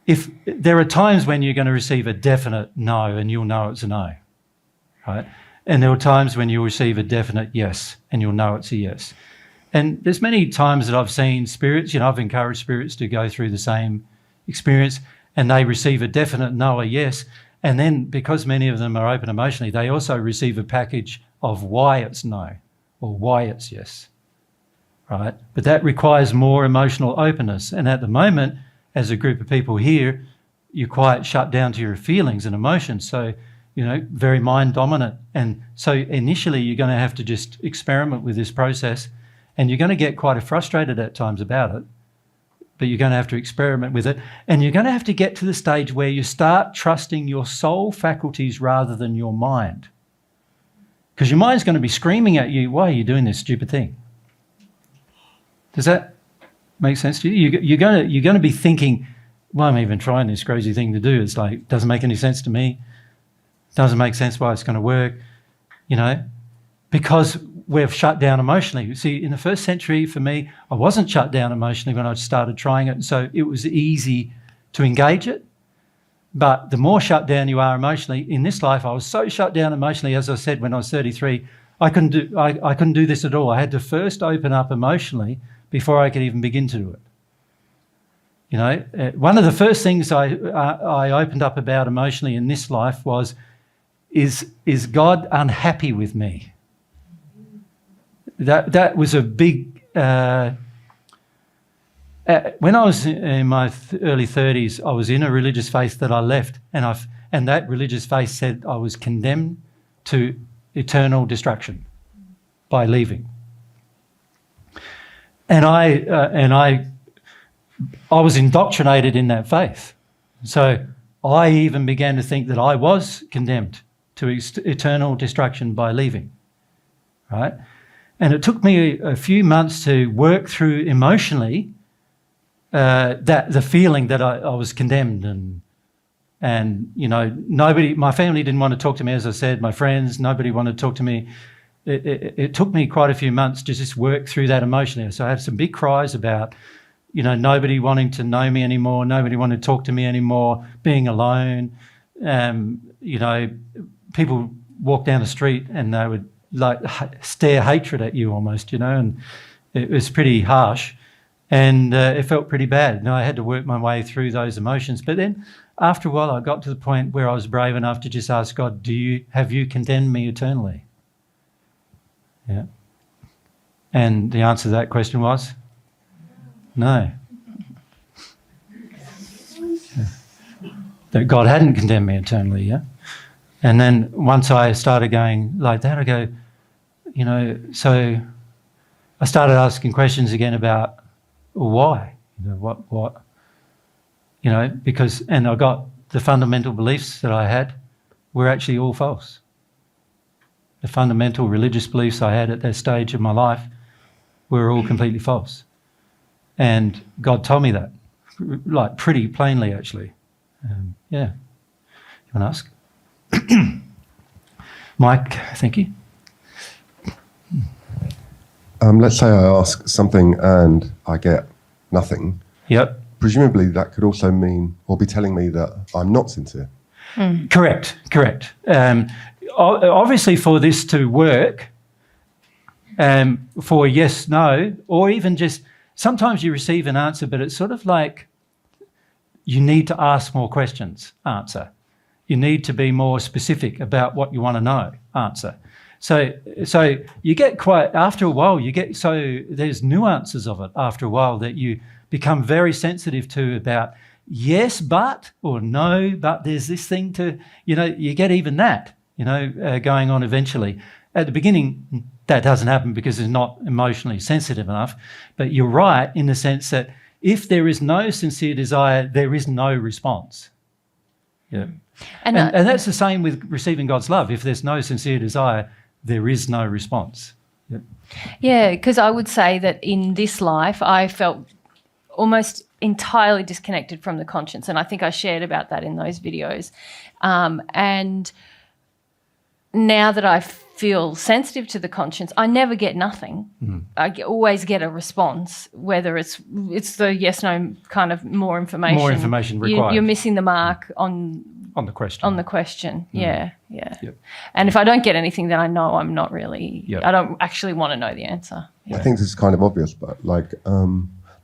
If there are times when you're going to receive a definite no and you'll know it's a no, right? And there are times when you'll receive a definite yes and you'll know it's a yes. And there's many times that I've seen spirits, I've encouraged spirits to go through the same experience and they receive a definite no or yes. And then because many of them are open emotionally, they also receive a package of why it's no or why it's yes, right? But that requires more emotional openness. And at the moment, as a group of people here, you're quite shut down to your feelings and emotions. So, very mind dominant. And so initially you're going to have to just experiment with this process and you're going to get quite frustrated at times about it, but you're going to have to experiment with it. And you're going to have to get to the stage where you start trusting your soul faculties rather than your mind. Because your mind's going to be screaming at you, why are you doing this stupid thing? Does that make sense to you? You're going to be thinking, why am I even trying this crazy thing to do? It's like, doesn't make any sense to me. Doesn't make sense why it's going to work, because we've shut down emotionally. See, in the first century, for me, I wasn't shut down emotionally when I started trying it, so it was easy to engage it. But the more shut down you are emotionally, in this life, I was so shut down emotionally, as I said, when I was 33, I couldn't do this at all. I had to first open up emotionally before I could even begin to do it. One of the first things I opened up about emotionally in this life was, is God unhappy with me? That was a big... when I was in my early 30s, I was in a religious faith that I left, and that religious faith said I was condemned to eternal destruction by leaving. And I was indoctrinated in that faith. So I even began to think that I was condemned to eternal destruction by leaving, right? And it took me a few months to work through emotionally the feeling that I was condemned, and nobody, my family didn't want to talk to me, as I said, my friends, nobody wanted to talk to me. It took me quite a few months to just work through that emotionally. So I had some big cries about, nobody wanting to know me anymore, nobody wanted to talk to me anymore, being alone. People walk down the street and they would stare hatred at you almost, and it was pretty harsh. And it felt pretty bad. I had to work my way through those emotions. But then after a while, I got to the point where I was brave enough to just ask God, have you condemned me eternally? Yeah. And the answer to that question was no. Yeah. That God hadn't condemned me eternally, yeah? And then once I started going like that, I go, so I started asking questions again about, why? What? Because, and I got the fundamental beliefs that I had were actually all false. The fundamental religious beliefs I had at that stage of my life were all completely false. And God told me that, pretty plainly, actually. Yeah. You want to ask? Mike, thank you. Let's say I ask something and I get nothing. Yep. Presumably that could also mean, or be telling me that I'm not sincere. Correct. Obviously, for this to work, for yes, no, or even just sometimes you receive an answer, but it's sort of like you need to ask more questions, answer. You need to be more specific about what you want to know, answer. So you get quite, after a while, there's nuances of it after a while that you become very sensitive to about yes, but, or no, but there's this thing to, you get even that, going on eventually. At the beginning, that doesn't happen because it's not emotionally sensitive enough. But you're right in the sense that if there is no sincere desire, there is no response. Yeah. And, And that's the same with receiving God's love. If there's no sincere desire, there is no response. Yep. yeah, because I would say that in this life, I felt almost entirely disconnected from the conscience. And I think I shared about that in those videos. And now that I feel sensitive to the conscience, I never get nothing. I always get a response, whether it's the yes, no kind of more information. More information required. You're missing the mark on the question. On the question, yeah. Yep. And if I don't get anything, then I know I'm not really, Yep. I don't actually want to know the answer. I think this is kind of obvious, but like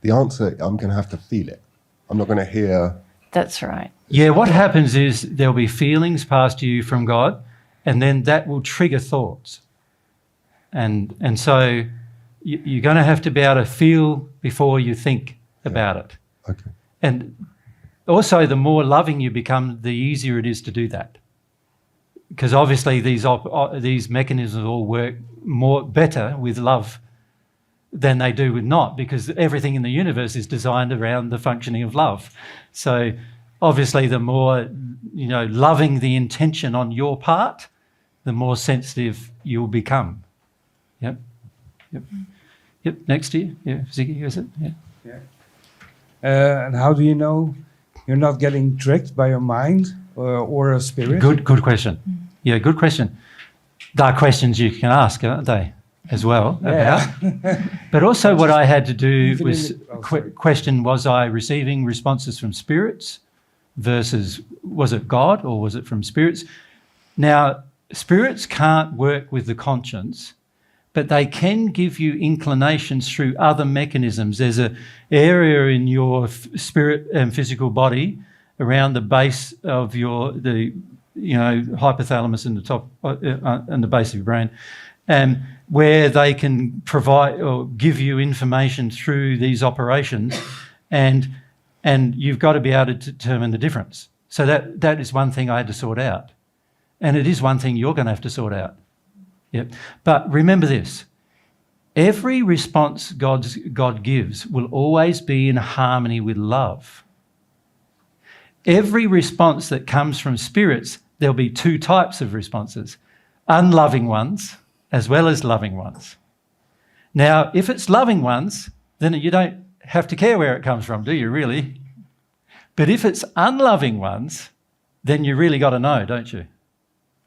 the answer, I'm going to have to feel it. I'm not going to hear. That's right. Yeah, what happens is there'll be feelings passed to you from God, and then that will trigger thoughts. And so you're going to have to be able to feel before you think about it. Okay. And also, the more loving you become, the easier it is to do that. Because obviously these mechanisms all work better with love than they do with not, because everything in the universe is designed around the functioning of love. So obviously the more, loving the intention on your part, the more sensitive you'll become. Yep. Next to you. Yeah, Ziggy, is it? Yeah. And how do you know you're not getting tricked by your mind or a spirit? Good question. Yeah, good question. There are questions you can ask, aren't they, as well? Yeah. About. But also what I had to do Even was sorry. question, was I receiving responses from spirits versus was it God or was it from spirits? Now, spirits can't work with the conscience, but they can give you inclinations through other mechanisms. There's an area in your spirit and physical body around the base of the hypothalamus in the top and the base of your brain, where they can provide or give you information through these operations, and you've got to be able to determine the difference. So that is one thing I had to sort out, and it is one thing you're going to have to sort out. Yep. But remember this: every response God gives will always be in harmony with love. Every response that comes from spirits, there'll be two types of responses: unloving ones as well as loving ones. Now, if it's loving ones, then you don't have to care where it comes from, do you, really? But if it's unloving ones, then you really got to know, don't you?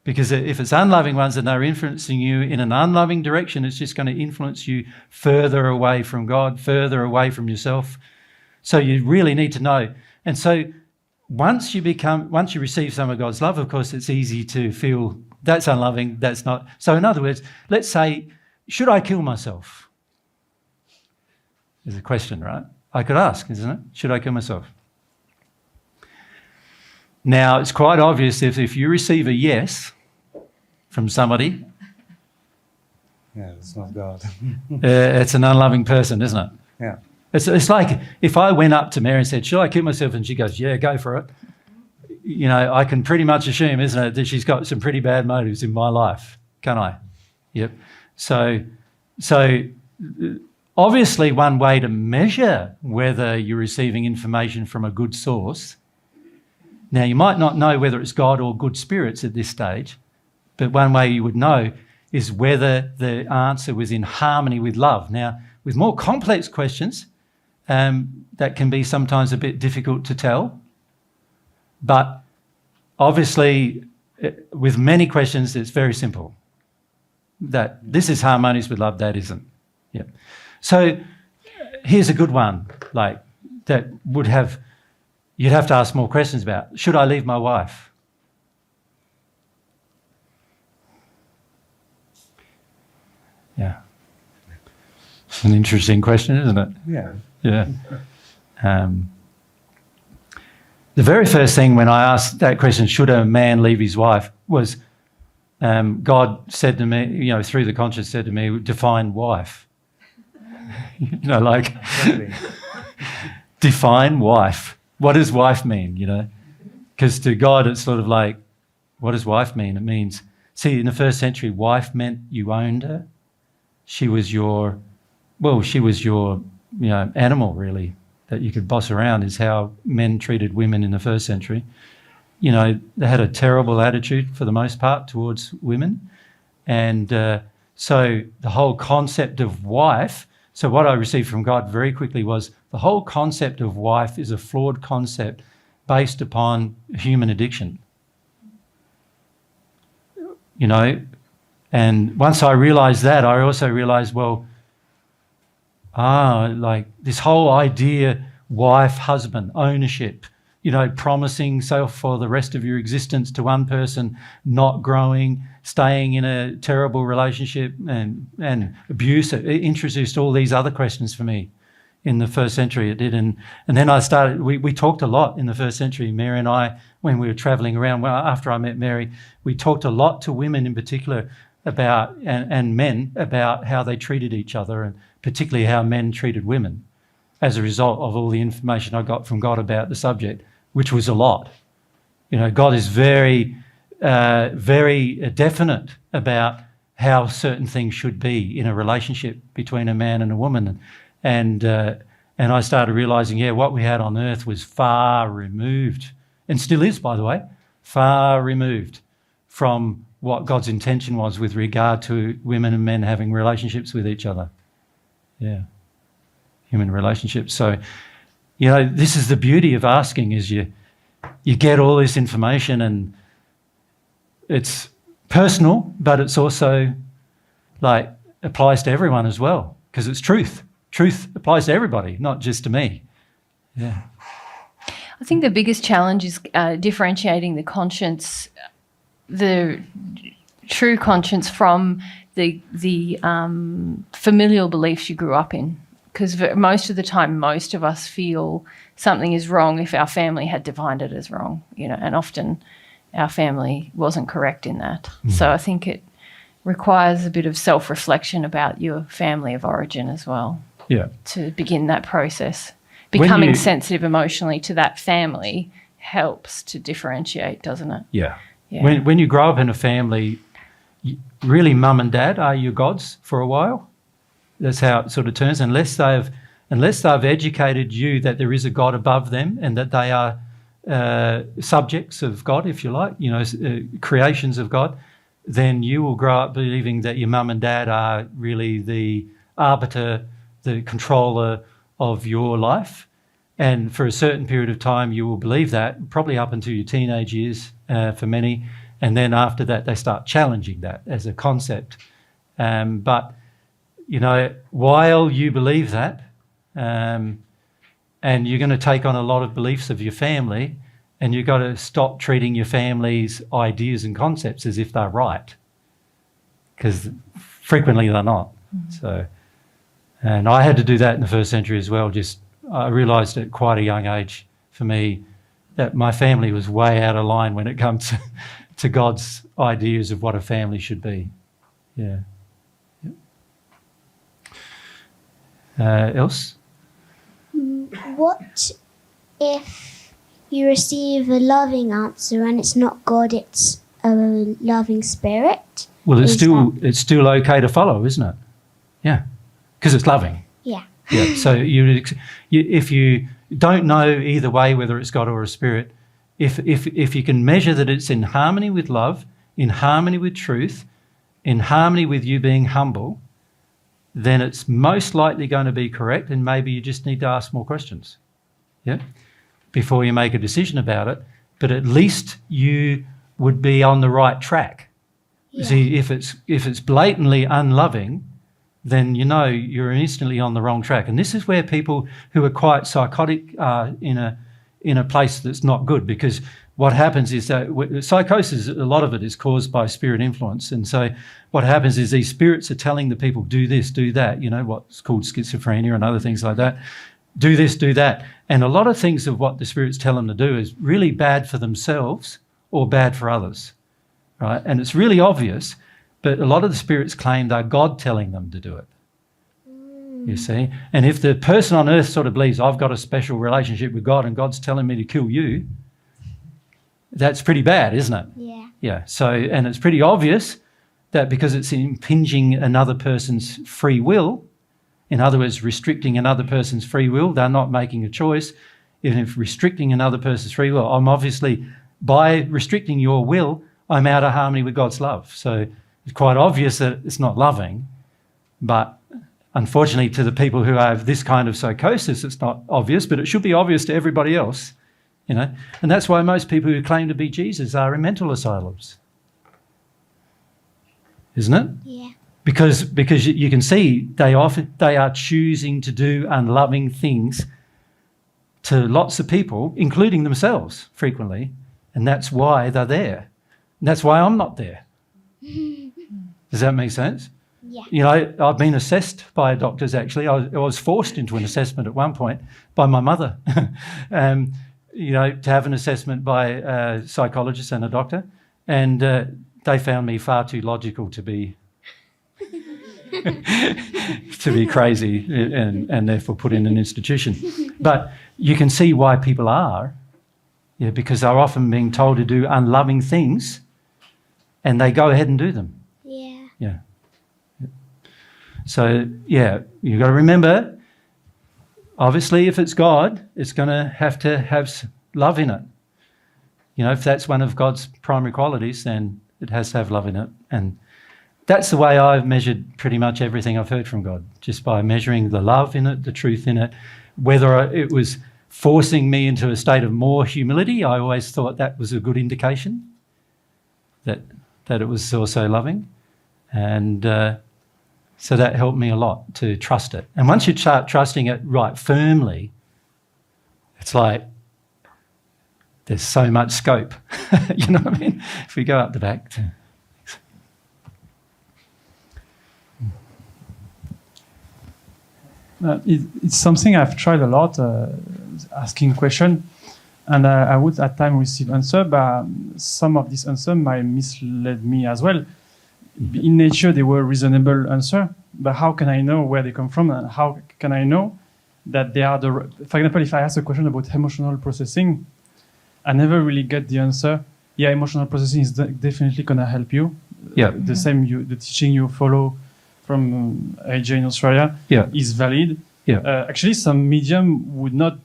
Because if it's unloving ones and they're influencing you in an unloving direction, it's just going to influence you further away from God, further away from yourself. So you really need to know. And so once you receive some of God's love, of course, it's easy to feel that's unloving, that's not. So in other words, let's say, should I kill myself? Is a question, right? I could ask, isn't it? Should I kill myself? Now, it's quite obvious if you receive a yes from somebody, Yeah, that's not God. it's an unloving person, isn't it? Yeah. It's like if I went up to Mary and said, should I kill myself? And she goes, yeah, go for it. I can pretty much assume, isn't it, that she's got some pretty bad motives in my life, can't I? Yep. So obviously one way to measure whether you're receiving information from a good source. Now, you might not know whether it's God or good spirits at this stage, but one way you would know is whether the answer was in harmony with love. Now, with more complex questions, that can be sometimes a bit difficult to tell. But obviously, with many questions, it's very simple. That this is harmonious with love, that isn't. Yeah. So here's a good one, that you'd have to ask more questions about. Should I leave my wife? Yeah. It's an interesting question, isn't it? Yeah. Yeah. The very first thing when I asked that question, should a man leave his wife, was God said to me, through the conscience said to me, define wife. Exactly. Define wife. What does wife mean, Because to God it's sort of like, what does wife mean? It means, see, in the first century, wife meant you owned her. She was your animal, really, that you could boss around, is how men treated women in the first century. they had a terrible attitude for the most part towards women. And so the whole concept of wife, so what I received from God very quickly was the whole concept of wife is a flawed concept based upon human addiction. And once I realised that, I also realised, like this whole idea, wife, husband, ownership, promising self for the rest of your existence to one person, not growing, staying in a terrible relationship and abuse. It introduced all these other questions for me in the first century. It did. And then I started, we talked a lot in the first century, Mary and I, when we were travelling around. Well, after I met Mary, we talked a lot to women in particular about, and men, about how they treated each other, and particularly how men treated women as a result of all the information I got from God about the subject, which was a lot. God is very, very definite about how certain things should be in a relationship between a man and a woman. And I started realising, what we had on earth was far removed, and still is, by the way, far removed from what God's intention was with regard to women and men having relationships with each other. Yeah, human relationships. So, this is the beauty of asking, is you get all this information, and it's personal, but it's also like applies to everyone as well, because it's truth. Truth applies to everybody, not just to me. Yeah. I think the biggest challenge is differentiating the conscience, the true conscience, from the familial beliefs you grew up in. Because most of the time, most of us feel something is wrong if our family had defined it as wrong, and often our family wasn't correct in that. So I think it requires a bit of self-reflection about your family of origin as well. Yeah. To begin that process. Becoming sensitive emotionally to that family helps to differentiate, doesn't it? Yeah. When you grow up in a family, really mum and dad are your gods for a while. That's how it sort of turns, unless they've educated you that there is a God above them and that they are subjects of God, if you like, creations of God, then you will grow up believing that your mum and dad are really the arbiter, the controller of your life. And for a certain period of time, you will believe that, probably up until your teenage years for many. And then after that, they start challenging that as a concept. But while you believe that, and you're going to take on a lot of beliefs of your family, and you've got to stop treating your family's ideas and concepts as if they're right, because frequently they're not. So, and I had to do that in the first century as well. I realised at quite a young age, for me, that my family was way out of line when it comes to God's ideas of what a family should be. Yeah. Else? What if you receive a loving answer and it's not God, it's a loving spirit? Well, it's still okay to follow, isn't it? Yeah, because it's loving. Yeah. Yeah. So if you don't know either way whether it's God or a spirit, if you can measure that it's in harmony with love, in harmony with truth, in harmony with you being humble, then it's most likely going to be correct, and maybe you just need to ask more questions, before you make a decision about it. But at least you would be on the right track. Yeah. See, if it's blatantly unloving, then you're instantly on the wrong track. And this is where people who are quite psychotic are in a place that's not good, because what happens is that psychosis, a lot of it is caused by spirit influence. And so what happens is these spirits are telling the people, do this, do that, what's called schizophrenia and other things like that. Do this, do that. And a lot of things of what the spirits tell them to do is really bad for themselves or bad for others, right? And it's really obvious, but a lot of the spirits claim they're God telling them to do it. You see? And if the person on earth sort of believes, I've got a special relationship with God and God's telling me to kill you, that's pretty bad, isn't it? Yeah. Yeah. So, and it's pretty obvious that because it's impinging another person's free will, in other words, restricting another person's free will, they're not making a choice. Even if restricting another person's free will, I'm obviously by restricting your will, I'm out of harmony with God's love. So it's quite obvious that it's not loving, but unfortunately to the people who have this kind of psychosis, it's not obvious, but it should be obvious to everybody else, you know. And that's why most people who claim to be Jesus are in mental asylums. Isn't it? Yeah. Because you can see they are choosing to do unloving things to lots of people, including themselves frequently, and that's why they're there. And that's why I'm not there. Does that make sense? Yeah. You know, I've been assessed by doctors actually. I was forced into an assessment at one point by my mother, you know, to have an assessment by a psychologist and a doctor, and they found me far too logical to be crazy and therefore put in an institution. But you can see why people are, yeah, because they're often being told to do unloving things and they go ahead and do them. Yeah. Yeah. So, yeah, you've got to remember, obviously, if it's God, it's going to have love in it. You know, if that's one of God's primary qualities, then it has to have love in it. And that's the way I've measured pretty much everything I've heard from God, just by measuring the love in it, the truth in it. Whether it was forcing me into a state of more humility, I always thought that was a good indication that it was also loving. And so that helped me a lot to trust it. And once you start trusting it right firmly, it's like there's so much scope. You know what I mean? If we go up the back to... It's something I've tried a lot, asking question, and I would at times receive answer, but some of these answers might mislead me as well. In nature, they were reasonable answer, but how can I know where they come from, and how can I know that they are the... For example, if I ask a question about emotional processing, I never really get the answer. Yeah, emotional processing is definitely going to help you. Yeah. The same, the teaching you follow from AJ in Australia is valid. Yeah. Actually, some medium would not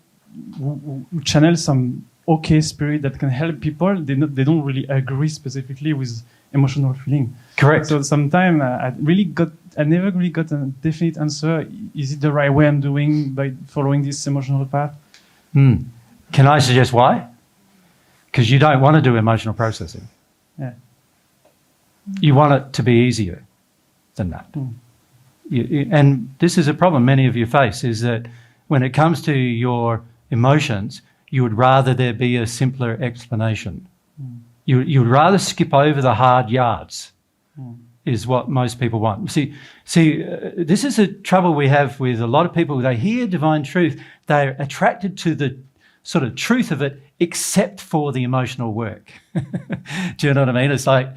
channel some okay spirit that can help people. They don't really agree specifically with emotional feeling. Correct. So sometimes I never really got a definite answer. Is it the right way I'm doing by following this emotional path? Can I suggest why? Because you don't want to do emotional processing. Yeah. You want it to be easier than that. And this is a problem many of you face, is that when it comes to your emotions, you would rather there be a simpler explanation. You would rather skip over the hard yards, is what most people want. See, this is a trouble we have with a lot of people. They hear divine truth, they're attracted to the sort of truth of it, except for the emotional work. Do you know what I mean? It's like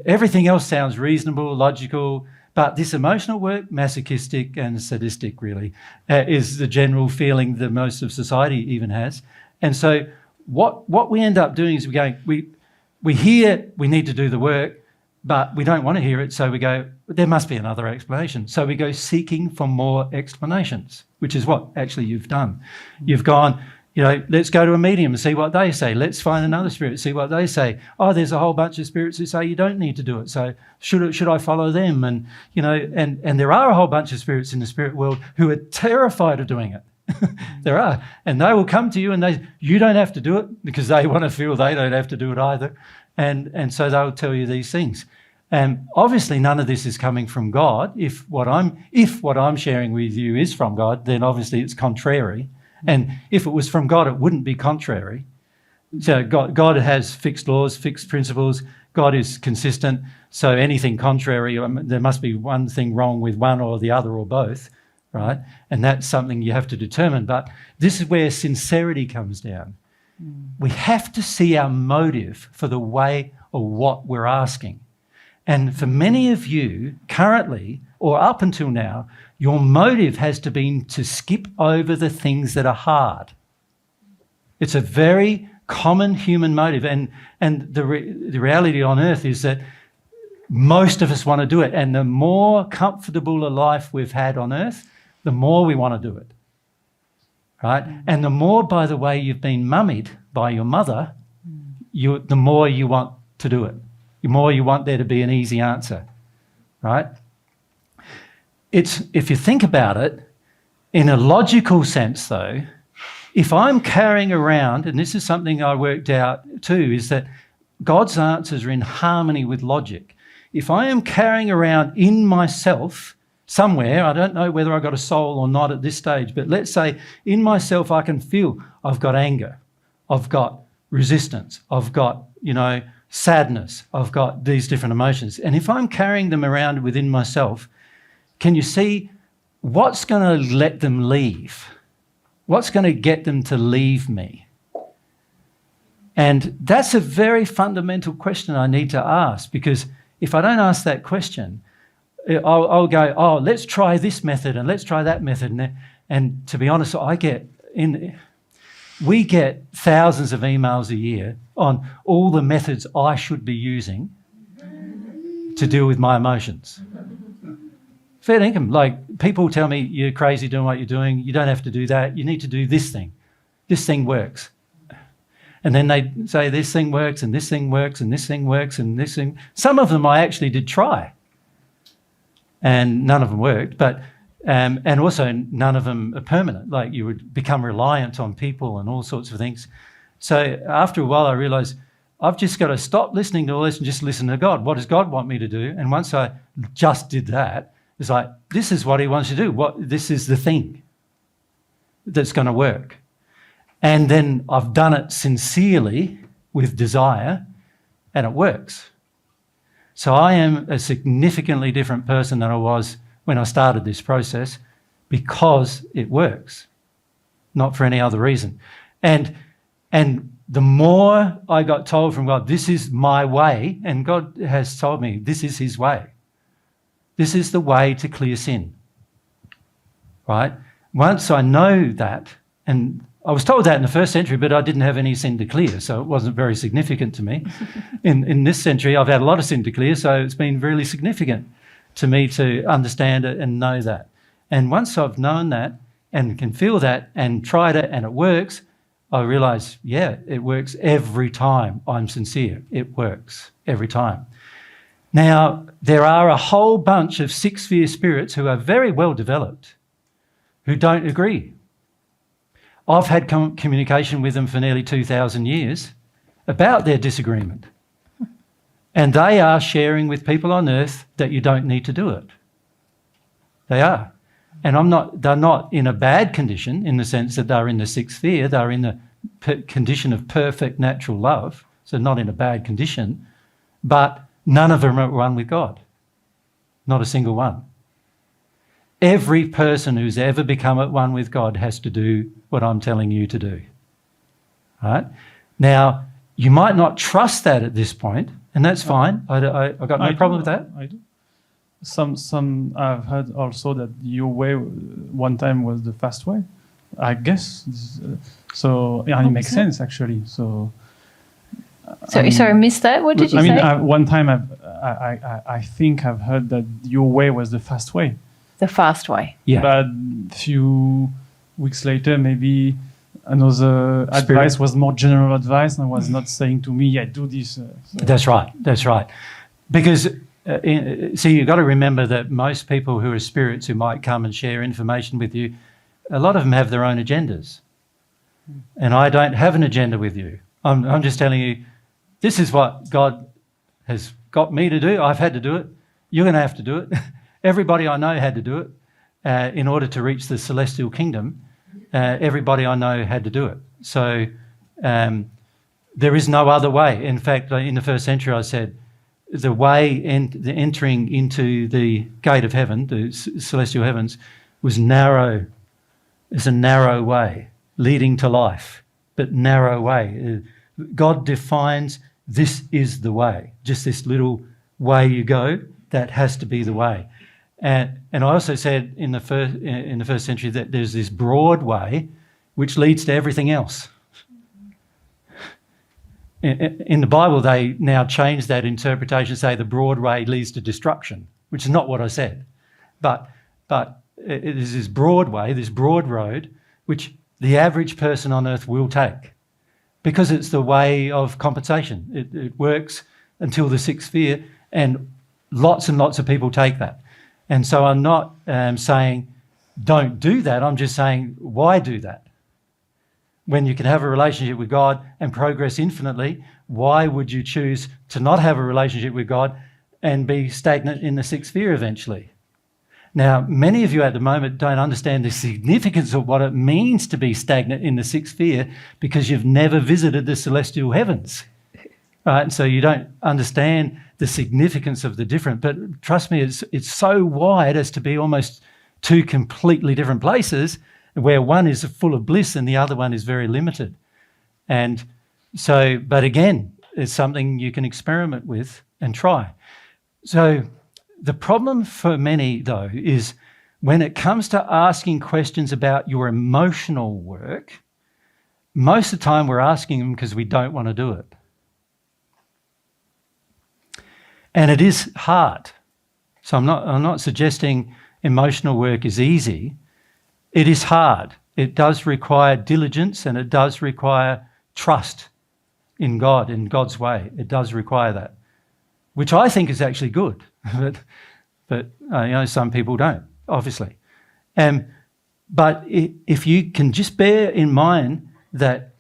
everything else sounds reasonable, logical, but this emotional work, masochistic and sadistic really, is the general feeling that most of society even has. And so what we end up doing is we hear we need to do the work, but we don't want to hear it, so we go, there must be another explanation. So we go seeking for more explanations, which is what actually you've done. You've gone, you know, let's go to a medium and see what they say. Let's find another spirit, see what they say. Oh, there's a whole bunch of spirits who say you don't need to do it. So should I follow them? And, you know, and there are a whole bunch of spirits in the spirit world who are terrified of doing it. There are. And they will come to you and you don't have to do it because they want to feel they don't have to do it either. And so they'll tell you these things. And obviously none of this is coming from God. If what I'm sharing with you is from God, then obviously it's contrary. And if it was from God, it wouldn't be contrary. So God has fixed laws, fixed principles. God is consistent. So anything contrary, there must be one thing wrong with one or the other or both, right? And that's something you have to determine. But this is where sincerity comes down. We have to see our motive for the way or what we're asking. And for many of you currently, or up until now, your motive has to be to skip over the things that are hard. It's a very common human motive. And the reality on earth is that most of us want to do it. And the more comfortable a life we've had on earth, the more we want to do it. Right? And the more, by the way, you've been mummied by your mother, the more you want to do it. The more you want there to be an easy answer, right? If you think about it, in a logical sense though, if I'm carrying around, and this is something I worked out too, is that God's answers are in harmony with logic. If I am carrying around in myself somewhere, I don't know whether I've got a soul or not at this stage, but let's say in myself I can feel I've got anger, I've got resistance, I've got, sadness, I've got these different emotions. And if I'm carrying them around within myself, can you see what's going to let them leave? What's going to get them to leave me? And that's a very fundamental question I need to ask, because if I don't ask that question, I'll go, oh, let's try this method and let's try that method. And to be honest, we get thousands of emails a year on all the methods I should be using to deal with my emotions. Fair income. Like, people tell me, you're crazy doing what you're doing. You don't have to do that. You need to do this thing. This thing works. And then they say this thing works and this thing works and this thing works and this thing. Some of them I actually did try, and none of them worked. But and also none of them are permanent. Like, you would become reliant on people and all sorts of things. So after a while, I realised I've just got to stop listening to all this and just listen to God. What does God want me to do? And once I just did that, it's like, this is what he wants to do. This is the thing that's going to work. And then I've done it sincerely with desire, and it works. So I am a significantly different person than I was when I started this process, because it works, not for any other reason. And the more I got told from God, this is my way, and God has told me this is his way. This is the way to clear sin, right? Once I know that, and I was told that in the first century, but I didn't have any sin to clear, so it wasn't very significant to me. In this century, I've had a lot of sin to clear, so it's been really significant to me to understand it and know that. And once I've known that and can feel that and tried it and it works, I realise, yeah, it works every time I'm sincere. It works every time. Now, there are a whole bunch of sixth-sphere spirits who are very well developed who don't agree. I've had communication with them for nearly 2,000 years about their disagreement. And they are sharing with people on earth that you don't need to do it. They are. And they're not in a bad condition in the sense that they're in the sixth sphere. They're in the condition of perfect natural love, so not in a bad condition. But none of them are one with God. Not a single one. Every person who's ever become at one with God has to do what I'm telling you to do. Right? Now, you might not trust that at this point, and that's fine. I got no problem with that. I do. Some I've heard also that your way one time was the fast way, I guess. So it makes sense actually. So. Sorry, I missed that. What did you say? I mean, one time I think I've heard that your way was the fast way. The fast way. Yeah. But a few weeks later, maybe another advice was more general advice and was not saying to me, yeah, do this. So. That's right. Because, see, you've got to remember that most people who are spirits who might come and share information with you, a lot of them have their own agendas. And I don't have an agenda with you. I'm just telling you, this is what God has got me to do. I've had to do it. You're going to have to do it. Everybody I know had to do it in order to reach the celestial kingdom. Everybody I know had to do it. So there is no other way. In fact, in the first century, I said the way the entering into the gate of heaven, the celestial heavens, was narrow. It's a narrow way leading to life, but narrow way. God defines this is the way. Just this little way you go, that has to be the way. And I also said in the first century that there's this broad way which leads to everything else. In the Bible, they now change that interpretation, say the broad way leads to destruction, which is not what I said. But it is this broad way, this broad road, which the average person on earth will take. because it's the way of compensation. It works until the sixth sphere, and lots of people take that. And so I'm not saying don't do that. I'm just saying, why do that? When you can have a relationship with God and progress infinitely, why would you choose to not have a relationship with God and be stagnant in the sixth sphere eventually? Now, many of you at the moment don't understand the significance of what it means to be stagnant in the sixth sphere because you've never visited the celestial heavens. Right? And so you don't understand the significance of the difference. But trust me, it's so wide as to be almost two completely different places, where one is full of bliss and the other one is very limited. And so, but again, it's something you can experiment with and try. So the problem for many, though, is when it comes to asking questions about your emotional work, most of the time we're asking them because we don't want to do it. And it is hard. So I'm not suggesting emotional work is easy. It is hard. It does require diligence, and it does require trust in God, in God's way. It does require that, which I think is actually good. but some people don't, obviously. But if you can just bear in mind that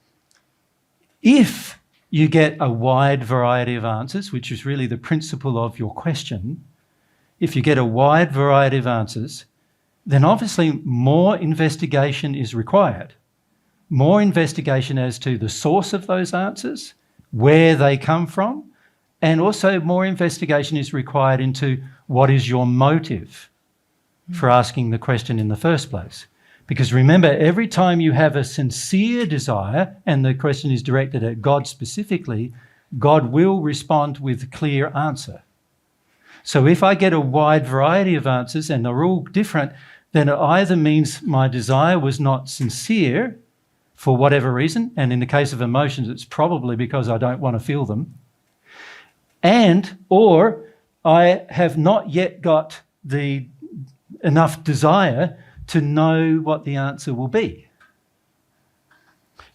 if you get a wide variety of answers, which is really the principle of your question, if you get a wide variety of answers, then obviously more investigation is required. More investigation as to the source of those answers, where they come from, and also more investigation is required into what is your motive for asking the question in the first place. Because remember, every time you have a sincere desire and the question is directed at God specifically, God will respond with a clear answer. So if I get a wide variety of answers and they're all different, then it either means my desire was not sincere for whatever reason, and in the case of emotions, it's probably because I don't want to feel them, or I have not yet got enough desire to know what the answer will be.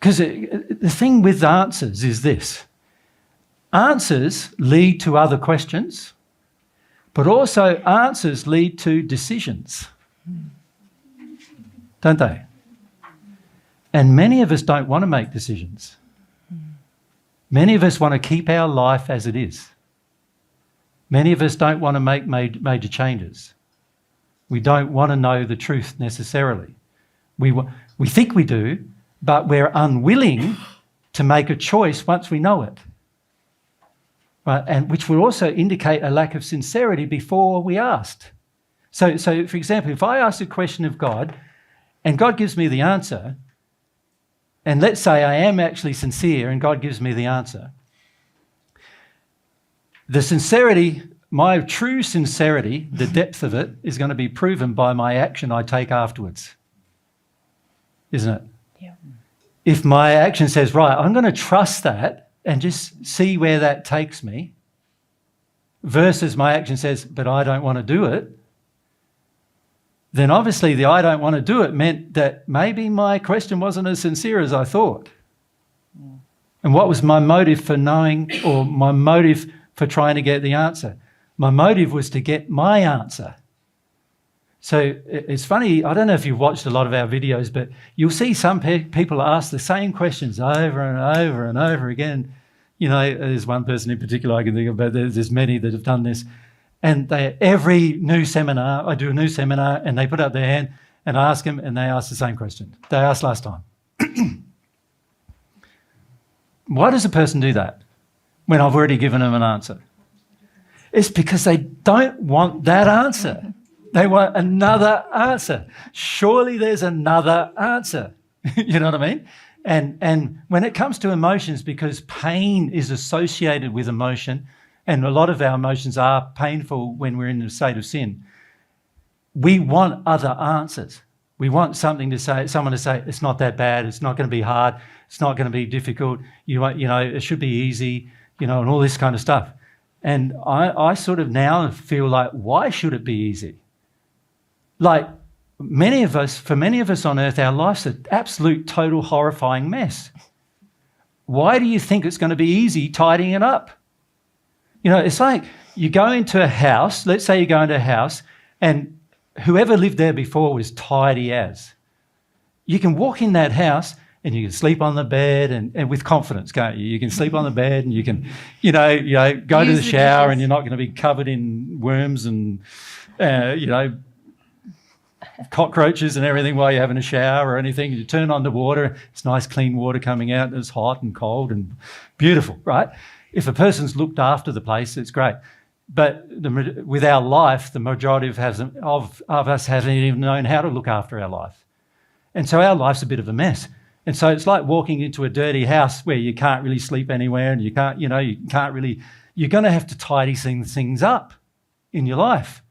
Because the thing with answers is this. Answers lead to other questions, but also answers lead to decisions. Don't they? And many of us don't want to make decisions. Many of us want to keep our life as it is. Many of us don't want to make major changes. We don't want to know the truth necessarily. We think we do, but we're unwilling to make a choice once we know it. Right? And which would also indicate a lack of sincerity before we asked. So for example, if I ask a question of God and God gives me the answer, and let's say I am actually sincere and God gives me the answer, the sincerity, my true sincerity, the depth of it, is going to be proven by my action I take afterwards. Isn't it? Yeah. If my action says, right, I'm going to trust that and just see where that takes me, versus my action says, but I don't want to do it, then obviously the I don't want to do it meant that maybe my question wasn't as sincere as I thought. And what was my motive for knowing, or my motive for trying to get the answer? My motive was to get my answer. So it's funny, I don't know if you've watched a lot of our videos, but you'll see some people ask the same questions over and over and over again. You know, there's one person in particular I can think of, but there's many that have done this. And every new seminar, I do a new seminar, and they put up their hand and I ask them, and they ask the same question they asked last time. Why does a person do that when I've already given them an answer? It's because they don't want that answer. They want another answer. Surely there's another answer. You know what I mean? And when it comes to emotions, because pain is associated with emotion, and a lot of our emotions are painful when we're in a state of sin, we want other answers. We want someone to say, it's not that bad, it's not going to be hard, it's not going to be difficult, it should be easy, and all this kind of stuff. And I sort of now feel like, why should it be easy? Like, for many of us on earth, our life's an absolute, total, horrifying mess. why do you think it's going to be easy tidying it up? You know, it's like you go into a house, let's say you go into a house and whoever lived there before was tidy as. You can walk in that house and you can sleep on the bed and with confidence, can't you? You can sleep on the bed and you can, go to the shower and you're not going to be covered in worms and, cockroaches and everything while you're having a shower or anything. You turn on the water, it's nice clean water coming out, it's hot and cold and beautiful, right? If a person's looked after the place, it's great. But with our life, the majority of us hasn't even known how to look after our life. And so our life's a bit of a mess. And so it's like walking into a dirty house where you can't really sleep anywhere and you're going to have to tidy things up in your life.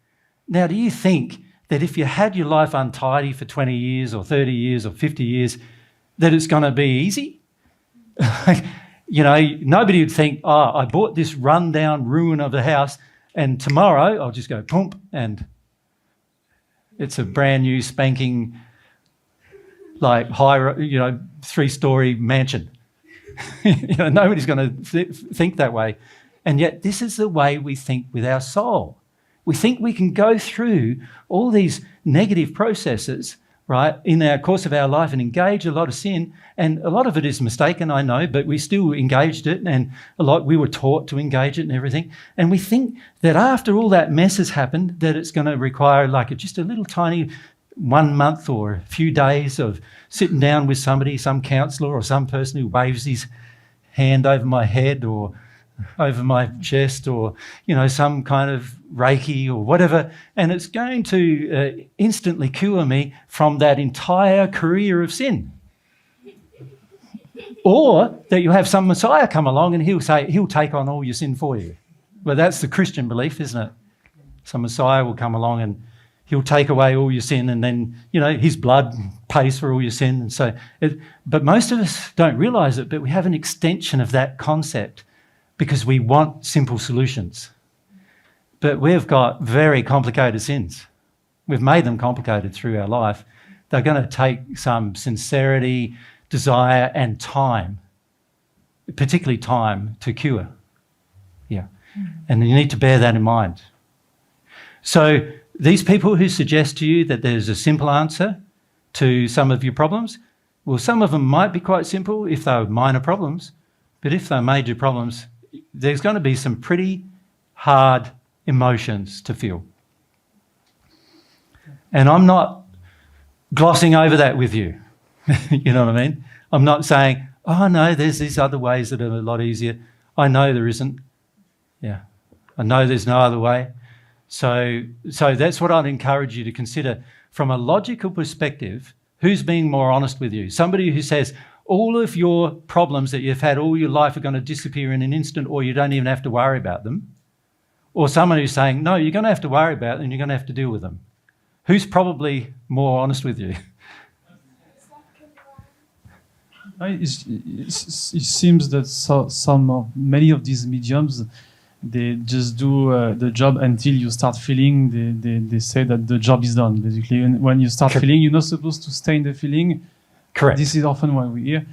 Now, do you think that if you had your life untidy for 20 years or 30 years or 50 years, that it's going to be easy? Nobody would think, I bought this run-down ruin of the house and tomorrow I'll just go pump and it's a brand new spanking, like high, 3-story mansion. Nobody's going to think that way. And yet this is the way we think with our soul. We think we can go through all these negative processes, right, in our course of our life and engage a lot of sin. And a lot of it is mistaken, I know, but we still engaged it and we were taught to engage it and everything. And we think that after all that mess has happened, that it's going to require just a little tiny 1 month or a few days of sitting down with somebody, some counsellor or some person who waves his hand over my head or over my chest or, some kind of Reiki or whatever, and it's going to instantly cure me from that entire career of sin. Or that you have some Messiah come along and he'll take on all your sin for you. Well, that's the Christian belief, isn't it? Some Messiah will come along and he'll take away all your sin and then, his blood pays for all your sin. And but most of us don't realise it, but we have an extension of that concept because we want simple solutions. But we've got very complicated sins. We've made them complicated through our life. They're going to take some sincerity, desire and time, particularly time, to cure. Yeah. And you need to bear that in mind. So these people who suggest to you that there's a simple answer to some of your problems, well, some of them might be quite simple if they're minor problems, but if they're major problems, there's going to be some pretty hard emotions to feel. And I'm not glossing over that with you. You know what I mean? I'm not saying, oh no, there's these other ways that are a lot easier. I know there isn't. Yeah. I know there's no other way. So that's what I'd encourage you to consider. From a logical perspective, who's being more honest with you? Somebody who says, all of your problems that you've had all your life are going to disappear in an instant or you don't even have to worry about them. Or someone who's saying, no, you're going to have to worry about them and you're going to have to deal with them. Who's probably more honest with you? It seems that many of these mediums, they just do the job until you start feeling. They say that the job is done, basically. And when you start feeling, you're not supposed to stay in the feeling. Correct. This is often what we hear.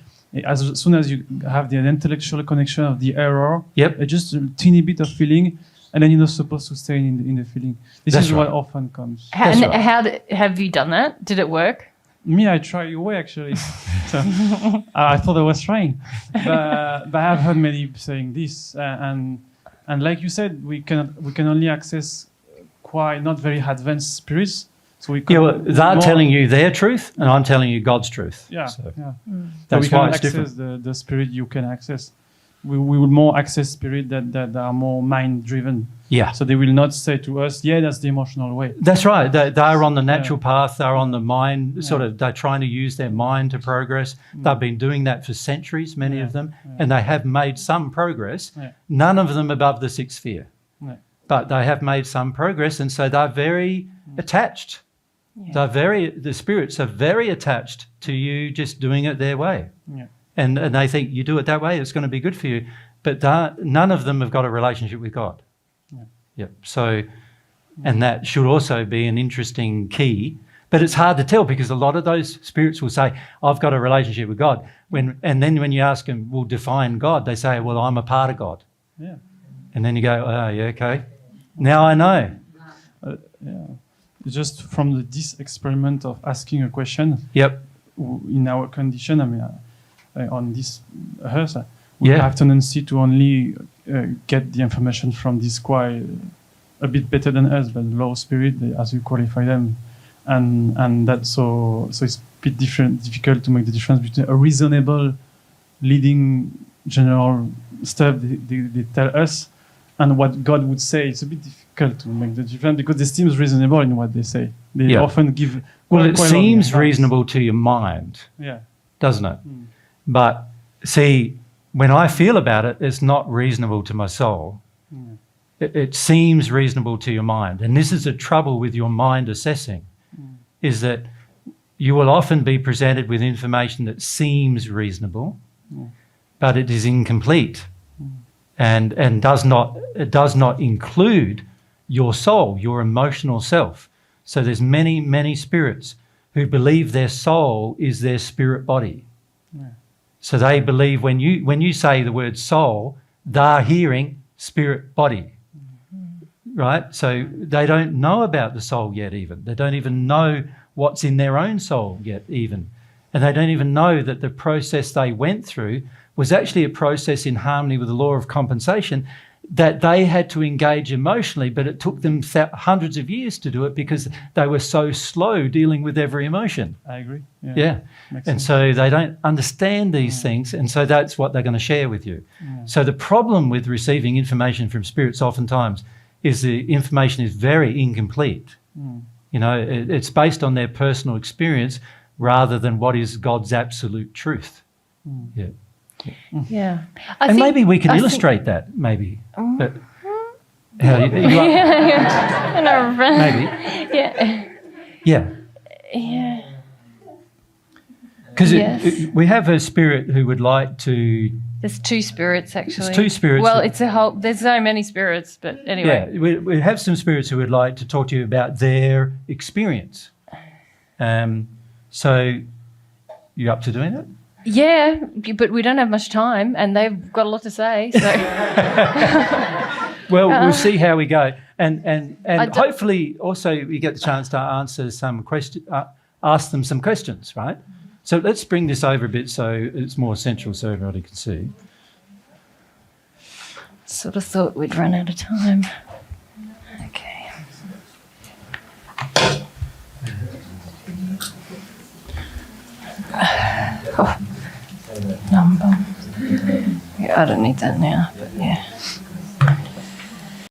As soon as you have the intellectual connection of the error, just a teeny bit of feeling, and then you're not supposed to stay in the feeling. This is what often comes. How have you done that? Did it work? Me, I tried your way actually. So, I thought I was trying, but I have heard many saying this, and like you said, we can only access quite not very advanced spirits. So they're telling you their truth, and I'm telling you God's truth. Yeah, so That's why why it's access different. the spirit you can access. We will more access spirit that are more mind driven. Yeah. So they will not say to us, "Yeah, that's the emotional way." That's right. They're on the natural path. They're on the mind. They're trying to use their mind to progress. They've been doing that for centuries, many of them, and they have made some progress. Yeah. None of them above the 6th sphere, but they have made some progress, and so they're very attached. Yeah. The spirits are very attached to you just doing it their way. Yeah. And they think you do it that way, it's going to be good for you. But none of them have got a relationship with God. Yeah. Yep. So, and that should also be an interesting key. But it's hard to tell because a lot of those spirits will say, I've got a relationship with God. And then when you ask them, well, define God, they say, well, I'm a part of God. Yeah. And then you go, oh, yeah, okay. Now I know. Yeah. Just from this experiment of asking a question, Yep. in our condition, I mean, on this earth, we Yeah. have tendency to only get the information from this quite a bit better than us, but low spirit, as you qualify them, and that so it's a bit difficult to make the difference between a reasonable leading general stuff they tell us and what God would say. It's a bit difficult to make the difference because it seems reasonable in what they say. They Yeah. often give. Well, it quite seems long advice. reasonable to your mind, Yeah. doesn't it? But see, when I feel about it, it's not reasonable to my soul. It seems reasonable to your mind. And this is the trouble with your mind assessing, is that you will often be presented with information that seems reasonable, but it is incomplete and it does not include your soul, your emotional self. So there's many, many spirits who believe their soul is their spirit body. So they believe when you say the word soul, they're hearing spirit body, right? So they don't know about the soul yet even. They don't even know what's in their own soul yet even. And they don't even know that the process they went through was actually a process in harmony with the law of compensation that they had to engage emotionally, but it took them hundreds of years to do it because they were so slow dealing with every emotion. I agree. Yeah. Makes And sense. so they don't understand these things, and so that's what they're going to share with you. So the problem with receiving information from spirits oftentimes is the information is very incomplete. You know, it's based on their personal experience rather than what is God's absolute truth. Yeah. Yeah. And maybe we can illustrate that, maybe. But how you maybe. Yeah. Yeah. Yeah. Because Yes. we have a spirit who would like to. There's two spirits, actually. There's two spirits. Well, it's a whole. There's so many spirits, but anyway. Yeah, we have some spirits who would like to talk to you about their experience. So, you up to doing it? Yeah, but we don't have much time, and they've got a lot to say. So Well, we'll see how we go, and I don't- hopefully also we get the chance to answer some ask them some questions, right? So let's bring this over a bit so it's more central, so everybody can see. sort of thought we'd run out of time. Okay. Oh, number. Yeah, I don't need that now.